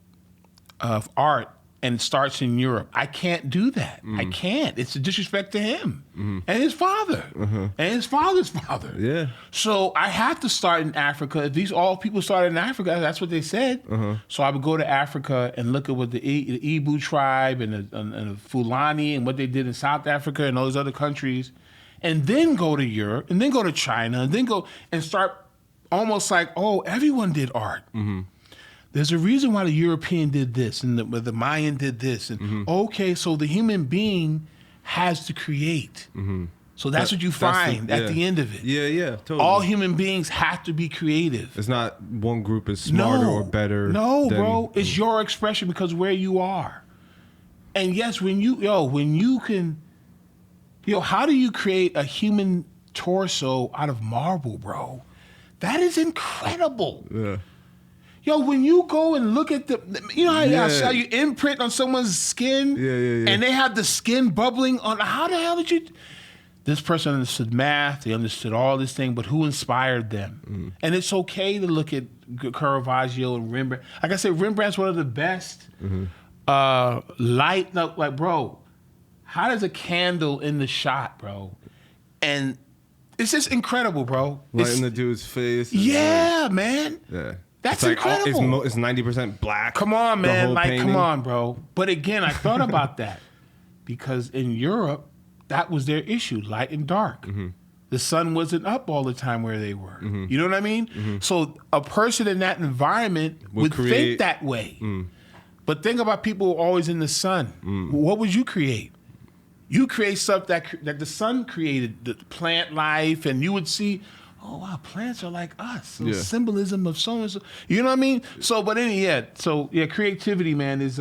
A: and it starts in Europe. I can't do that. I can't. It's a disrespect to him and his father and his father's father. Yeah. So I have to start in Africa. If these all people started in Africa, that's what they said. So I would go to Africa and look at what the Ibu tribe and the Fulani and what they did in South Africa and all those other countries. And then go to Europe, and then go to China, and then go and start almost like, everyone did art. There's a reason why the European did this, and the Mayan did this. And okay, so the human being has to create. So that's what you find at the end of it.
B: Yeah, totally.
A: All human beings have to be creative.
B: It's not one group is smarter or better.
A: No, bro. It's your expression because where you are. And yes, when you can... how do you create a human torso out of marble, bro? That is incredible. Yeah. When you go and look at how you imprint on someone's skin, and they have the skin bubbling on. How the hell did you? This person understood math. They understood all this thing, but who inspired them? And it's okay to look at Caravaggio and Rembrandt. Like I said, Rembrandt's one of the best. Light up, like, bro. How does a candle in the shot, bro? And it's just incredible, bro.
B: Right in the dude's face.
A: Yeah, man. Yeah. That's incredible.
B: It's 90% black.
A: Come on, man. Come on, bro. But again, I thought about that because in Europe, that was their issue, light and dark. The sun wasn't up all the time where they were. You know what I mean? So a person in that environment would think that way. But think about people always in the sun. What would you create? You create stuff that the sun created, the plant life, and you would see, oh wow, plants are like us. So symbolism of so and so. You know what I mean? So, creativity, man, is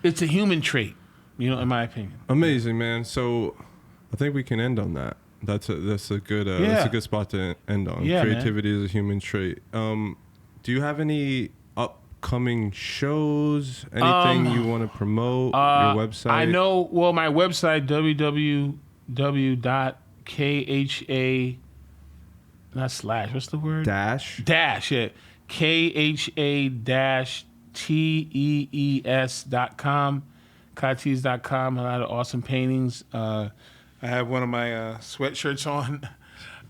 A: it's a human trait. In my opinion.
B: Amazing, man. So, I think we can end on that. That's a good spot to end on. Yeah, creativity is a human trait. Do you have any upcoming shows? Anything you want to promote? Your website?
A: I know. Well, my website www.kha not slash. What's the word?
B: Dash.
A: Yeah. KHA-TEES.com. KhaTees.com. A lot of awesome paintings. I have one of my sweatshirts on.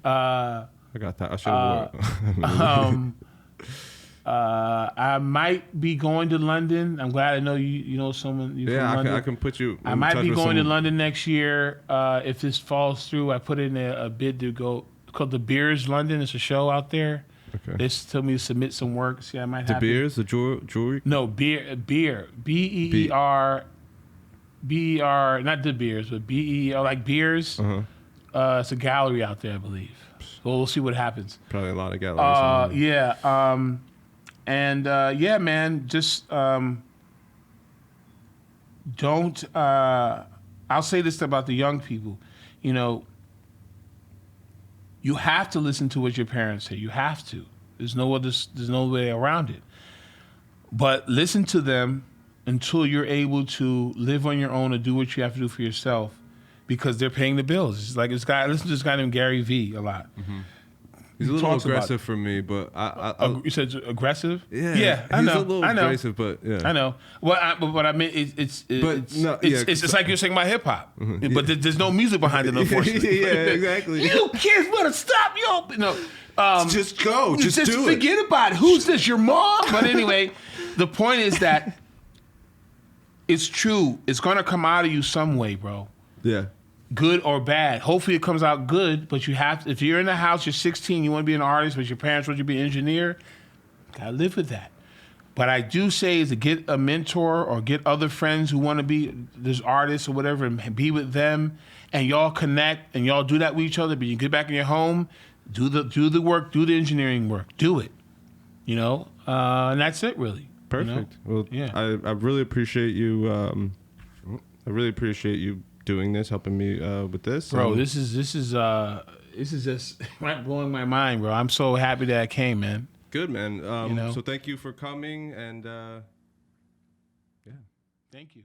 B: I got that. I should have
A: I might be going to London. I'm glad I know you know someone.
B: Yeah,
A: from London.
B: I can put you.
A: I might be going to London next year. If this falls through, I put in a bid to go. It's called The Beers London. It's a show out there.
B: Okay.
A: They just told me to submit some work. See, I might have
B: The Beers, the jewelry.
A: No, beer. BEER. Not The Beers, but BEER, like beers. It's a gallery out there, I believe. So we'll see what happens.
B: Probably a lot of galleries.
A: Yeah. Yeah, man, just don't. I'll say this about the young people. You know, you have to listen to what your parents say. You have to. There's no way around it. But listen to them until you're able to live on your own and do what you have to do for yourself, because they're paying the bills. It's like this guy. I listen to this guy named Gary Vee a lot.
B: Mm-hmm. He's a little aggressive for me, but
A: you said aggressive?
B: Yeah,
A: I know.
B: He's a little aggressive, but yeah.
A: I know. What I mean, it's like you're saying my hip hop, but there's no music behind it, unfortunately.
B: Yeah, exactly.
A: You kids better stop.
B: Just go. Just do it.
A: Forget about it. Who's this? Your mom? But anyway, the point is that it's true. It's gonna come out of you some way, bro.
B: Yeah.
A: Good or bad. Hopefully it comes out good, but you have to, if you're in the house, you're 16, you want to be an artist, but your parents want you to be an engineer, gotta live with that. But I do say is to get a mentor or get other friends who want to be this artists or whatever and be with them, and y'all connect and y'all do that with each other, but you get back in your home, do the work, do the engineering work, do it. And that's it really.
B: Perfect. Well, yeah. I really appreciate you. I really appreciate you doing this, helping me with this,
A: bro. This is just blowing my mind, bro. I'm so happy that I came, man.
B: Good, man. So thank you for coming, and yeah,
A: thank you.